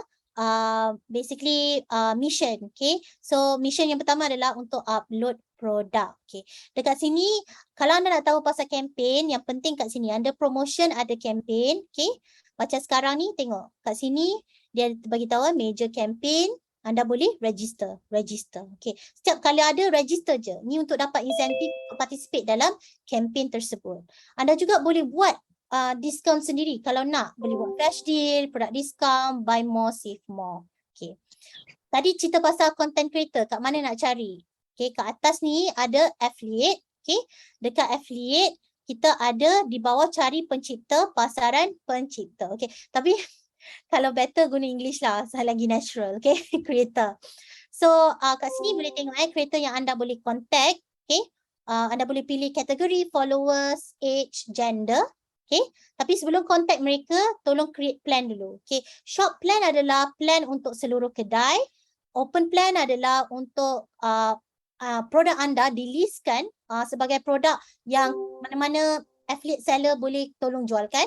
basically mission, okay. So, mission yang pertama adalah untuk upload produk, okay. Dekat sini, kalau anda nak tahu pasal campaign, yang penting kat sini, under promotion ada campaign, okay. Macam sekarang ni, tengok. Kat sini, dia bagi tahu major campaign, anda boleh register. Okay. Setiap kali ada, register je. Ni untuk dapat insentif untuk participate dalam campaign tersebut. Anda juga boleh buat diskaun sendiri. Kalau nak, boleh buat flash deal, product discount, buy more, save more. Okay. Tadi cerita pasal content creator, kat mana nak cari? Okay, kat atas ni ada affiliate. Okay, dekat affiliate, kita ada di bawah cari pencipta, pasaran pencipta. Okay, tapi kalau better guna English lah, saya lagi natural, okay, creator. So, kat sini boleh tengok creator yang anda boleh contact, okay. Anda boleh pilih kategori, followers, age, gender, okay. Tapi sebelum contact mereka, tolong create plan dulu, okay. Short plan adalah plan untuk seluruh kedai. Open plan adalah untuk produk anda dilistkan sebagai produk yang mana-mana affiliate seller boleh tolong jualkan.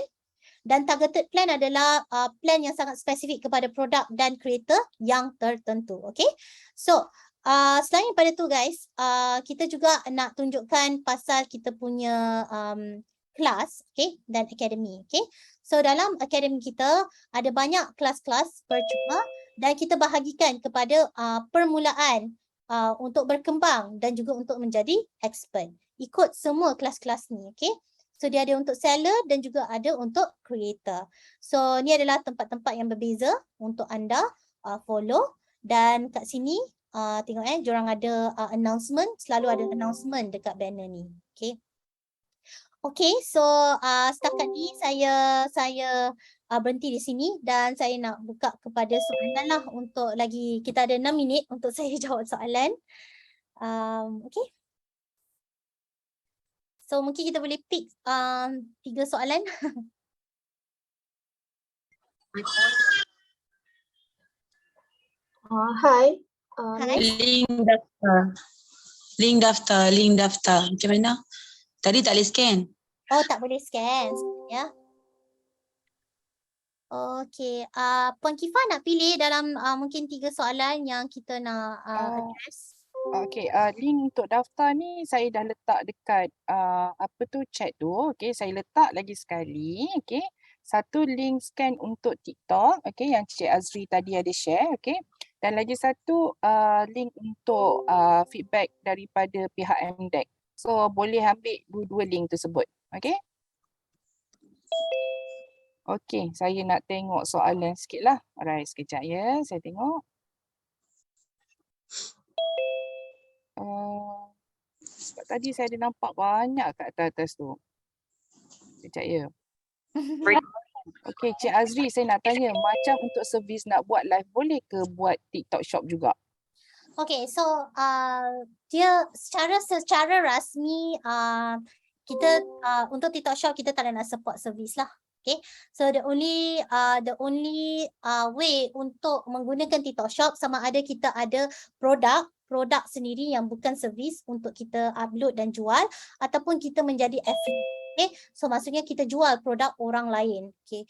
Dan targeted plan adalah plan yang sangat spesifik kepada produk dan creator yang tertentu. Okay. So, selain daripada tu guys, kita juga nak tunjukkan pasal kita punya kelas, okay, dan akademi. Okay. So, dalam akademi kita ada banyak kelas-kelas percuma dan kita bahagikan kepada permulaan untuk berkembang dan juga untuk menjadi expert. Ikut semua kelas-kelas ni. Okay. So, dia ada untuk seller dan juga ada untuk creator. So, ni adalah tempat-tempat yang berbeza untuk anda follow. Dan kat sini, tengok diorang ada announcement. Selalu ada announcement dekat banner ni. Okay. Okay, so setakat ni saya berhenti di sini dan saya nak buka kepada soalan lah untuk lagi, kita ada 6 minit untuk saya jawab soalan. Okay. So mungkin kita boleh pick 3 soalan. Hi. Hai. Link daftar. Macam mana? Tadi tak boleh scan. Oh, tak boleh scan. Ya. Okay. Puan Kifa nak pilih dalam mungkin 3 soalan yang kita nak address. Okay, link untuk daftar ni saya dah letak dekat chat tu. Okay, saya letak lagi sekali. Okay, satu link scan untuk TikTok. Okay, yang Cik Azri tadi ada share. Okay, dan lagi satu link untuk feedback daripada pihak MDEC. So boleh ambil dua-dua link tersebut. Okay. Okay, saya nak tengok soalan sikit lah. Alright, sekejap ya. Saya tengok. Sebab tadi saya ada nampak banyak kat atas tu. Sekejap ya. Okay, Cik Azri, saya nak tanya, macam untuk servis nak buat live, boleh ke buat TikTok shop juga? Okay, so dia secara rasmi kita untuk TikTok shop kita tak ada nak support servis lah. Okay, so the only way untuk menggunakan TikTok shop sama ada kita ada produk sendiri yang bukan servis untuk kita upload dan jual ataupun kita menjadi affiliate. Okay, so maksudnya kita jual produk orang lain. Okay,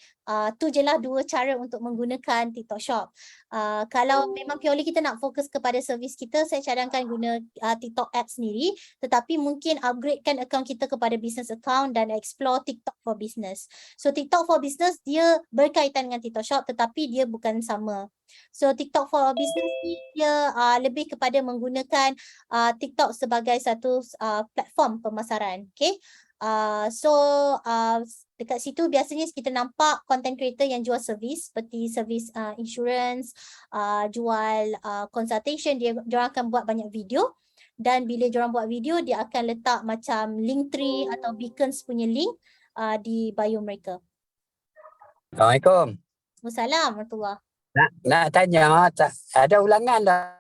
tu je lah 2 cara untuk menggunakan TikTok shop. Kalau memang purely kita nak fokus kepada servis kita, saya cadangkan guna TikTok app sendiri, tetapi mungkin upgradekan account kita kepada business account dan explore TikTok for business. So TikTok for business dia berkaitan dengan TikTok shop tetapi dia bukan sama. So TikTok for business ni dia lebih kepada menggunakan TikTok sebagai satu platform pemasaran. Okay. Dekat situ biasanya kita nampak content creator yang jual servis seperti servis insurance, jual consultation, dia akan buat banyak video dan bila diorang buat video dia akan letak macam Linktree atau Beacons punya link di bio mereka. Assalamualaikum. Waalaikumsalam warahmatullahi. Nak tanya, ada ulangan dah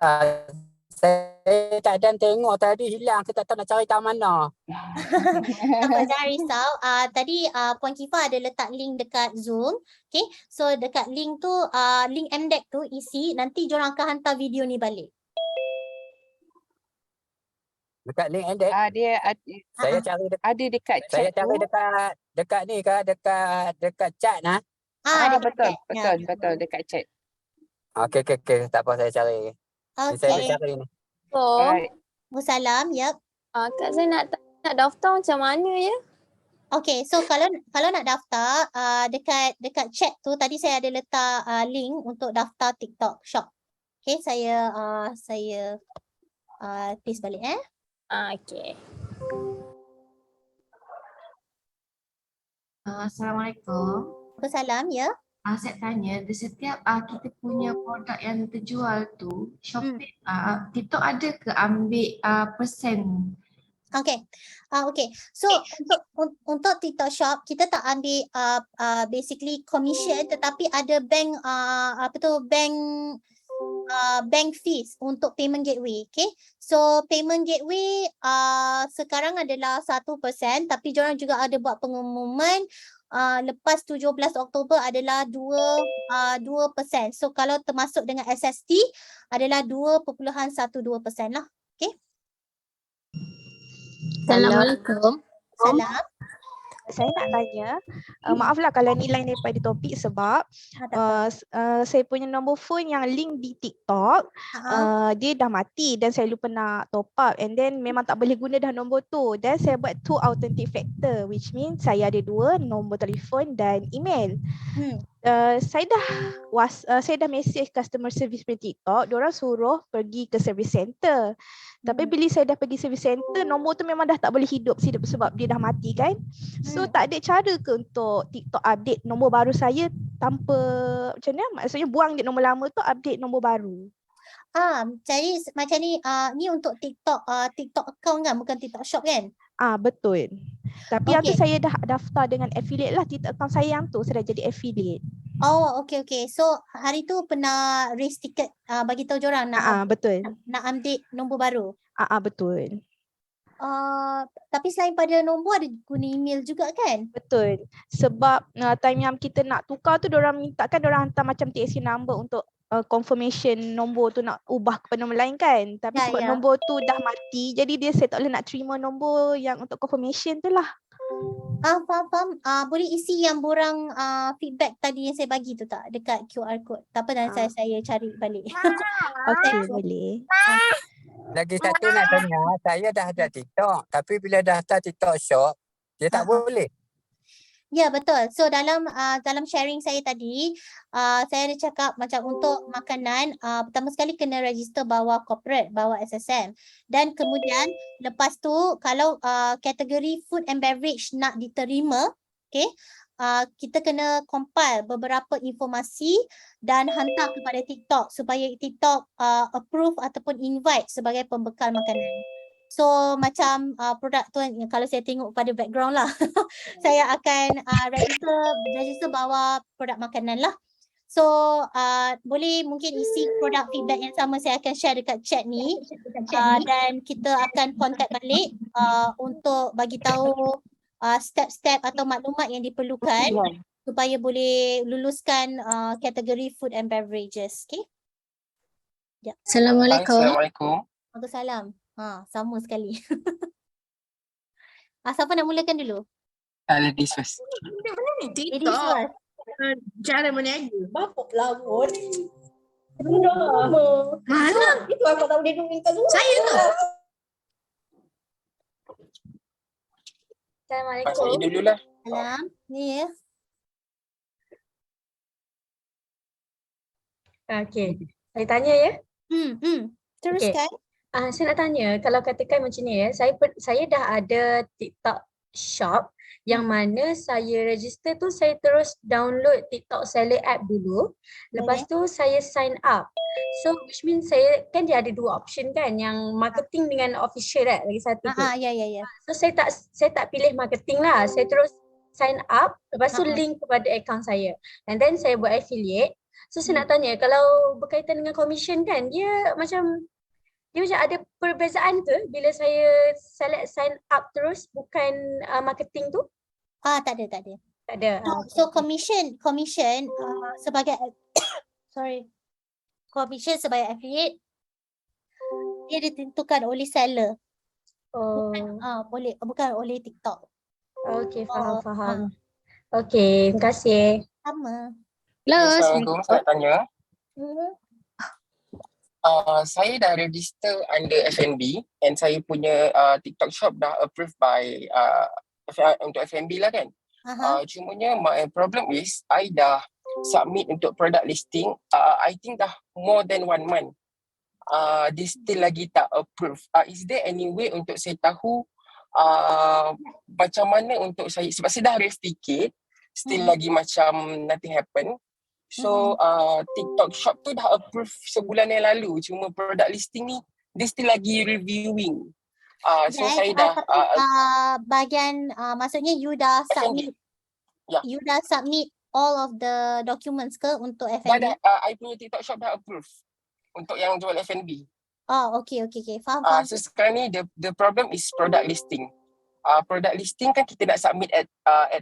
Saya tak ada tengok tadi hilang. Saya tak tahu nak cari kat mana. Tak apa, jangan risau. Tadi Puan Kifa ada letak link dekat Zoom. Okay, so dekat link tu, link MDEC tu isi, nanti diorang akan hantar video ni balik. Dekat link Index. Dia Saya cari dekat ada dekat saya chat tu. cari dekat ni ke dekat chat nah. Dekat chat. Betul dekat chat. Okey. Tak apa saya cari. Ni saya Okay. cari ni. Alright. Wassalam, yep. Kak saya nak daftar macam mana ya? Okay, so kalau nak daftar, dekat chat tu tadi saya ada letak link untuk daftar TikTok Shop. Okay, saya paste balik Okay. Assalamualaikum. Wassalam, ya. Saya tanya, di setiap kita punya produk yang terjual tu, Shopee, TikTok ada ke ambil persen? Okay. So untuk TikTok Shop kita tak ambil basically commission, tetapi ada bank fees untuk payment gateway. Okay. So payment gateway sekarang adalah 1%, tapi diorang juga ada buat pengumuman lepas 17 Oktober adalah 2%. So kalau termasuk dengan SST adalah 2.12% lah. Okay. Assalamualaikum. Salam. Saya nak tanya, maaflah kalau ni lain daripada topik sebab saya punya nombor phone yang link di TikTok, dia dah mati dan saya lupa nak top up, and then memang tak boleh guna dah nombor tu, dan saya buat 2 authentic factor, which means saya ada 2 nombor telefon dan email. Saya dah message customer service di TikTok, diorang suruh pergi ke service center. Tapi bila saya dah pergi service center, nombor tu memang dah tak boleh hidup sebab dia dah mati kan. So tak ada cara ke untuk TikTok update nombor baru saya tanpa macam mana? Maksudnya buang je nombor lama tu, update nombor baru. Jadi macam ni, ni untuk TikTok account kan, bukan TikTok Shop kan? Betul. Tapi yang tu saya dah daftar dengan affiliate lah, TikTok account saya yang tu saya dah jadi affiliate. Oh, okay. So hari tu pernah raise ticket bagi tahu diorang nak betul. nak update nombor baru. Betul. Tapi selain pada nombor ada guna email juga kan? Betul. Sebab time yang kita nak tukar tu diorang minta kan, diorang hantar macam TXT number untuk confirmation nombor tu nak ubah kepada nombor lain kan. Tapi sebab nombor tu dah mati, jadi saya tak boleh nak terima nombor yang untuk confirmation tu lah. Faham. Boleh isi yang borang feedback tadi yang saya bagi tu tak dekat QR code. Tak apa, dan saya cari balik. Okay, boleh. Lagi satu nak tanya, saya dah ada TikTok, tapi bila daftar TikTok Shop, dia tak boleh. Ya, betul. So dalam sharing saya tadi, saya ada cakap macam untuk makanan, pertama sekali kena register bawah corporate, bawah SSM. Dan kemudian lepas tu kalau kategori food and beverage nak diterima, okay, kita kena compile beberapa informasi dan hantar kepada TikTok supaya TikTok approve ataupun invite sebagai pembekal makanan. So macam produk tu kalau saya tengok pada background lah, saya akan register bawah produk makanan lah. So boleh mungkin isi produk feedback yang sama saya akan share dekat chat ni, dan kita akan contact balik untuk bagi tahu step-step atau maklumat yang diperlukan supaya boleh luluskan kategori food and beverages. Okay? Ya. Assalamualaikum. Waalaikumsalam. Sama sekali. Siapa nak mulakan dulu? Ladies first. Ladies first. Cara meniaga. Bapak pelawon. Mana? Itu aku tahu dia minta dulu. Saya tu. Assalamualaikum. Saya dululah. Salam. Ni ya. Okey. Saya tanya ya. Teruskan. Saya nak tanya, kalau katakan macam ni ya, saya dah ada TikTok Shop yang mana saya register tu, saya terus download TikTok Seller app dulu. Lepas tu saya sign up. So which means saya kan dia ada 2 option kan, yang marketing dengan official right, lagi satu tu. Ya. So saya tak pilih marketing lah. Saya terus sign up, lepas tu link kepada account saya. And then saya buat affiliate. So saya nak tanya, kalau berkaitan dengan commission kan, dia macam dia macam ada perbezaan ke bila saya select sign up terus bukan marketing tu? Tak ada. Tak ada. So commission sebagai commission sebagai affiliate dia ditentukan oleh seller. Bukan oleh TikTok. Okey, faham. Okey, terima kasih. Sama. Assalamualaikum, saya nak tanya. Mhm. Saya dah register under F&B and saya punya TikTok shop dah approved by untuk F&B lah kan. Cumanya my problem is I dah submit untuk product listing. I think dah more than 1 month. Dia still lagi tak approve. Is there any way untuk saya tahu macam mana untuk saya, sebab saya dah raise ticket, still lagi macam nothing happen. So TikTok shop tu dah approve sebulan yang lalu, cuma product listing ni dia still lagi reviewing. So saya dah bahagian maksudnya you dah submit you dah submit all of the documents ke untuk F&B? I punya TikTok shop dah approve untuk yang jual F&B. Okay. Faham. So sekarang ni the problem is product listing. Product listing kan kita nak submit ad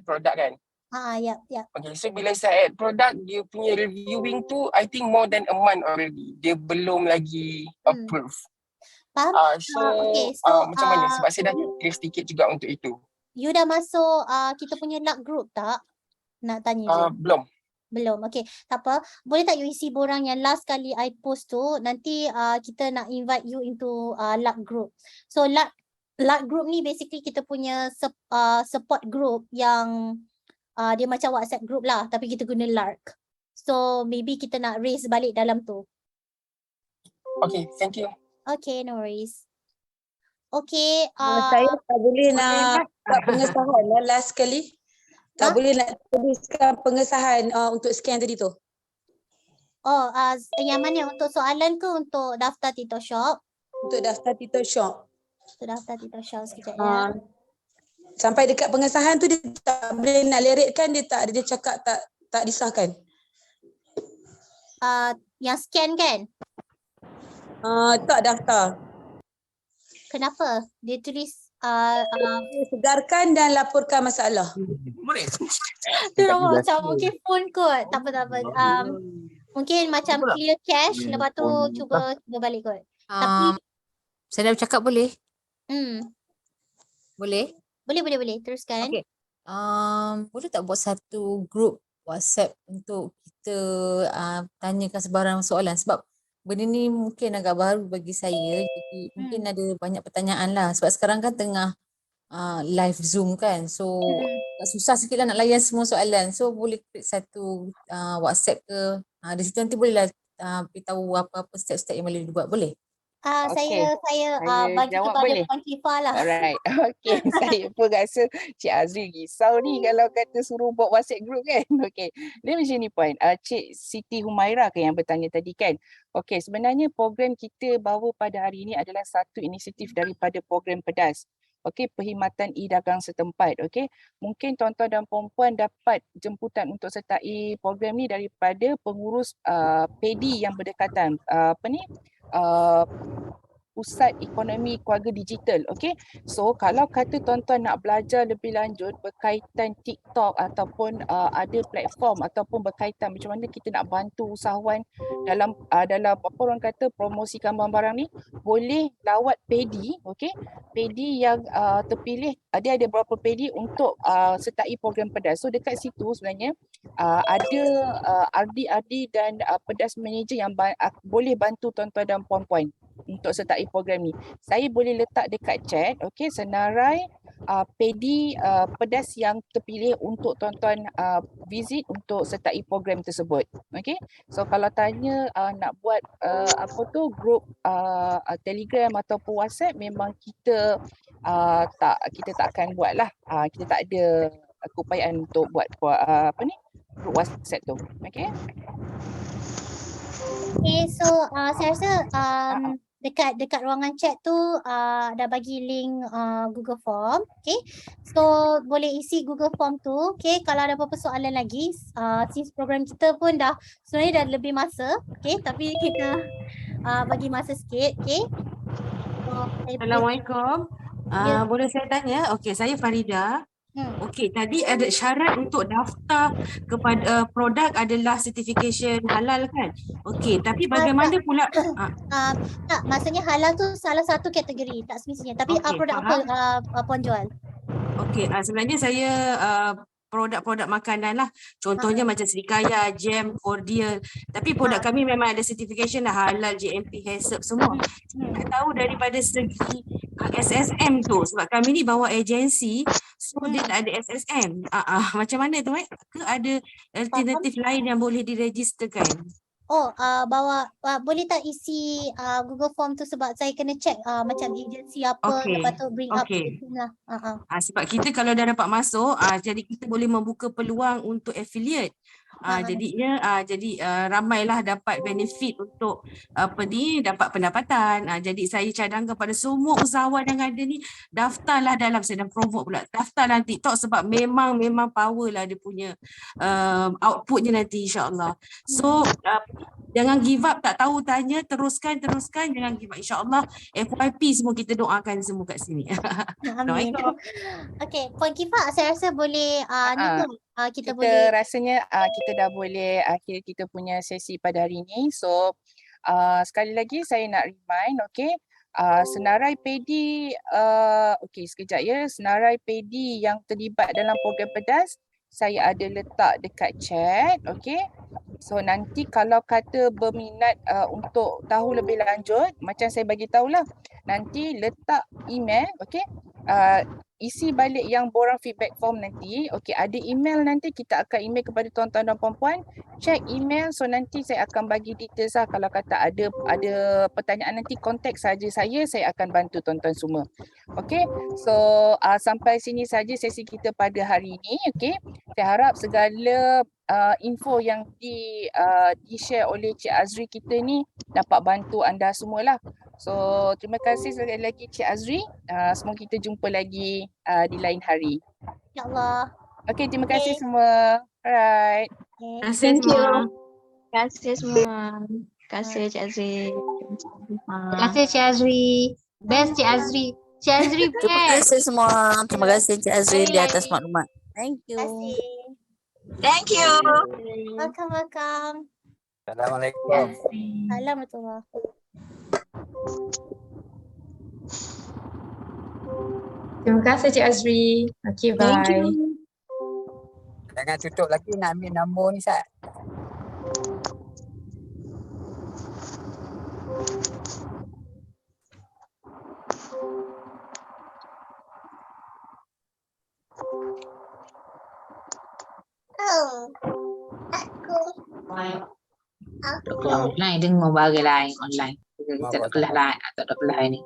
product kan. Yep. Okay, so bila saya add product, dia punya reviewing tu I think more than a month already. Dia belum lagi approve. Faham? Macam mana? Sebab saya dah raise ticket juga untuk itu. You dah masuk kita punya luck group tak? Nak tanya je. Belum. Okay. Tak apa. Boleh tak you isi borang yang last kali I post tu, nanti kita nak invite you into luck group. So luck group ni basically kita punya support group yang dia macam WhatsApp group lah, tapi kita guna Lark. So maybe kita nak raise balik dalam tu. Okay, thank you. Okay, no worries. Okay. Saya tak boleh nak buat pengesahan lah last kali. Tak boleh nak tuliskan pengesahan untuk scan tadi tu. Yang mana? Untuk soalan ke untuk daftar TikTok shop? Untuk daftar TikTok shop. Untuk daftar TikTok shop sekejap ya. Sampai dekat pengesahan tu dia tak boleh nak leretkan, dia cakap tak disahkan. Yang scan kan? Tak daftar. Kenapa? Dia tulis sedarkan dan laporkan masalah. Boleh. Tu nama macam mungkin phone kot. Tak apa. Mungkin macam clear cache, lepas tu cuba balik kot. Tapi saya dah bercakap boleh? Boleh. Boleh. Teruskan. Okay. Boleh tak buat satu group WhatsApp untuk kita tanyakan sebarang soalan, sebab benda ni mungkin agak baru bagi saya, jadi mungkin ada banyak pertanyaan lah, sebab sekarang kan tengah live Zoom kan, so susah sikit lah nak layan semua soalan. So boleh create satu WhatsApp ke, di situ nanti bolehlah beritahu apa-apa step-step yang boleh dibuat, boleh? Saya bagi kepada Puan Kifah lah. Alright. Okay. Saya pun rasa Cik Azri risau ni kalau kata suruh buat WhatsApp group kan. Okay. Dia macam ni Puan. Cik Siti Humaira ke yang bertanya tadi kan. Okay. Sebenarnya program kita bawa pada hari ini adalah satu inisiatif daripada program PEDAS. Okay, perkhidmatan e-dagang setempat. Okay, mungkin tuan-tuan dan puan-puan dapat jemputan untuk sertai program ni daripada pengurus PEDI yang berdekatan. Pusat Ekonomi Keluarga Digital. Okay, so kalau kata tuan-tuan nak belajar lebih lanjut berkaitan TikTok ataupun ada platform ataupun berkaitan macam mana kita nak bantu usahawan dalam apa orang kata promosikan barang-barang ni, boleh lawat PEDI. Okay, PEDI yang terpilih, dia ada beberapa PEDI untuk sertai program PEDAS. So dekat situ sebenarnya ada RD dan PEDAS manager yang boleh bantu tuan-tuan dan puan-puan untuk sertai program ni. Saya boleh letak dekat chat, okay, senarai PEDI PEDAS yang terpilih untuk tuan-tuan visit untuk sertai program tersebut. Okay, so kalau tanya nak buat grup Telegram ataupun WhatsApp, memang kita tak akan buat lah. Kita tak ada keupayaan untuk buat grup WhatsApp tu. Okay. Okay, so saya rasa dekat ruangan chat tu dah bagi link Google Form. Okay, so boleh isi Google Form tu. Okay, kalau ada apa-apa soalan lagi, since program kita pun sebenarnya dah lebih masa. Okay, tapi kita bagi masa sikit. Okay, Assalamualaikum. Ya. Boleh saya tanya? Okey, saya Farida. Hmm. Okey, tadi ada syarat untuk daftar kepada produk adalah certification halal kan? Okey, tapi bagaimana pula? Tak, maksudnya halal tu salah satu kategori, tak semestinya. Tapi Okey, produk faham. apa Puan jual? Okey, sebenarnya saya produk-produk makanan lah. Contohnya macam serikaya, jam, cordial. Tapi produk kami memang ada certification dah halal, GMP, HACCP semua. Tak tahu daripada segi SSM tu sebab kami ni bawa agensi, so dia tak ada SSM. Macam mana tu ke ada alternatif lain yang boleh diregisterkan? Bawa boleh tak isi Google Form tu sebab saya kena check macam agensi apa, Okey, lepas tu bring up okey. everything lah. Sebab kita kalau dah dapat masuk, jadi kita boleh membuka peluang untuk affiliate. Jadinya ramailah dapat benefit untuk dapat pendapatan. Jadi saya cadangkan pada semua usahawan yang ada ni, daftarlah dalam, saya dah promote pula, daftarlah TikTok sebab memang power lah dia punya outputnya nanti insya-Allah. So jangan give up, tak tahu tanya, teruskan, jangan give up. InsyaAllah FYP semua kita doakan semua kat sini. Amin. Okey, Puan Kifa, saya rasa boleh ni pun kita boleh rasanya kita dah boleh akhir kita punya sesi pada hari ini. So sekali lagi saya nak remind, okey, senarai pedi, okey sekejap ya, senarai pedi yang terlibat dalam program PEDAS saya ada letak dekat chat, okey. So nanti kalau kata berminat untuk tahu lebih lanjut, macam saya bagi tahulah, nanti letak email, okey. Isi balik yang borang feedback form nanti. Okey, ada email nanti kita akan email kepada tuan-tuan dan puan-puan. Check email, so nanti saya akan bagi details lah. Kalau kata ada pertanyaan nanti kontak saja saya akan bantu tuan-tuan semua. Okey, so sampai sini saja sesi kita pada hari ini. Okey, saya harap segala info yang di-share oleh Cik Azri kita ni dapat bantu anda semualah. So terima kasih sekali lagi Cik Azri. Semoga kita jumpa lagi di lain hari. InsyaAllah. Okey, terima kasih semua. Alright. Terima kasih Thank you. semua. Terima kasih semua. Terima kasih Cik Azri. Terima kasih Cik Azri. Best Cik Azri. Cik Azri best. Terima kasih semua. Terima kasih Cik Azri di atas maklumat. Thank you. Thank you. Welcome. Assalamualaikum. Assalamualaikum. Terima kasih Cik Azri. Okay, bye. Thank you. Jangan tutup lagi, nak ambil nombor ni Sat. Online dia mau bagi lain online. Kita tak kelas lain, tak ada kelas ni.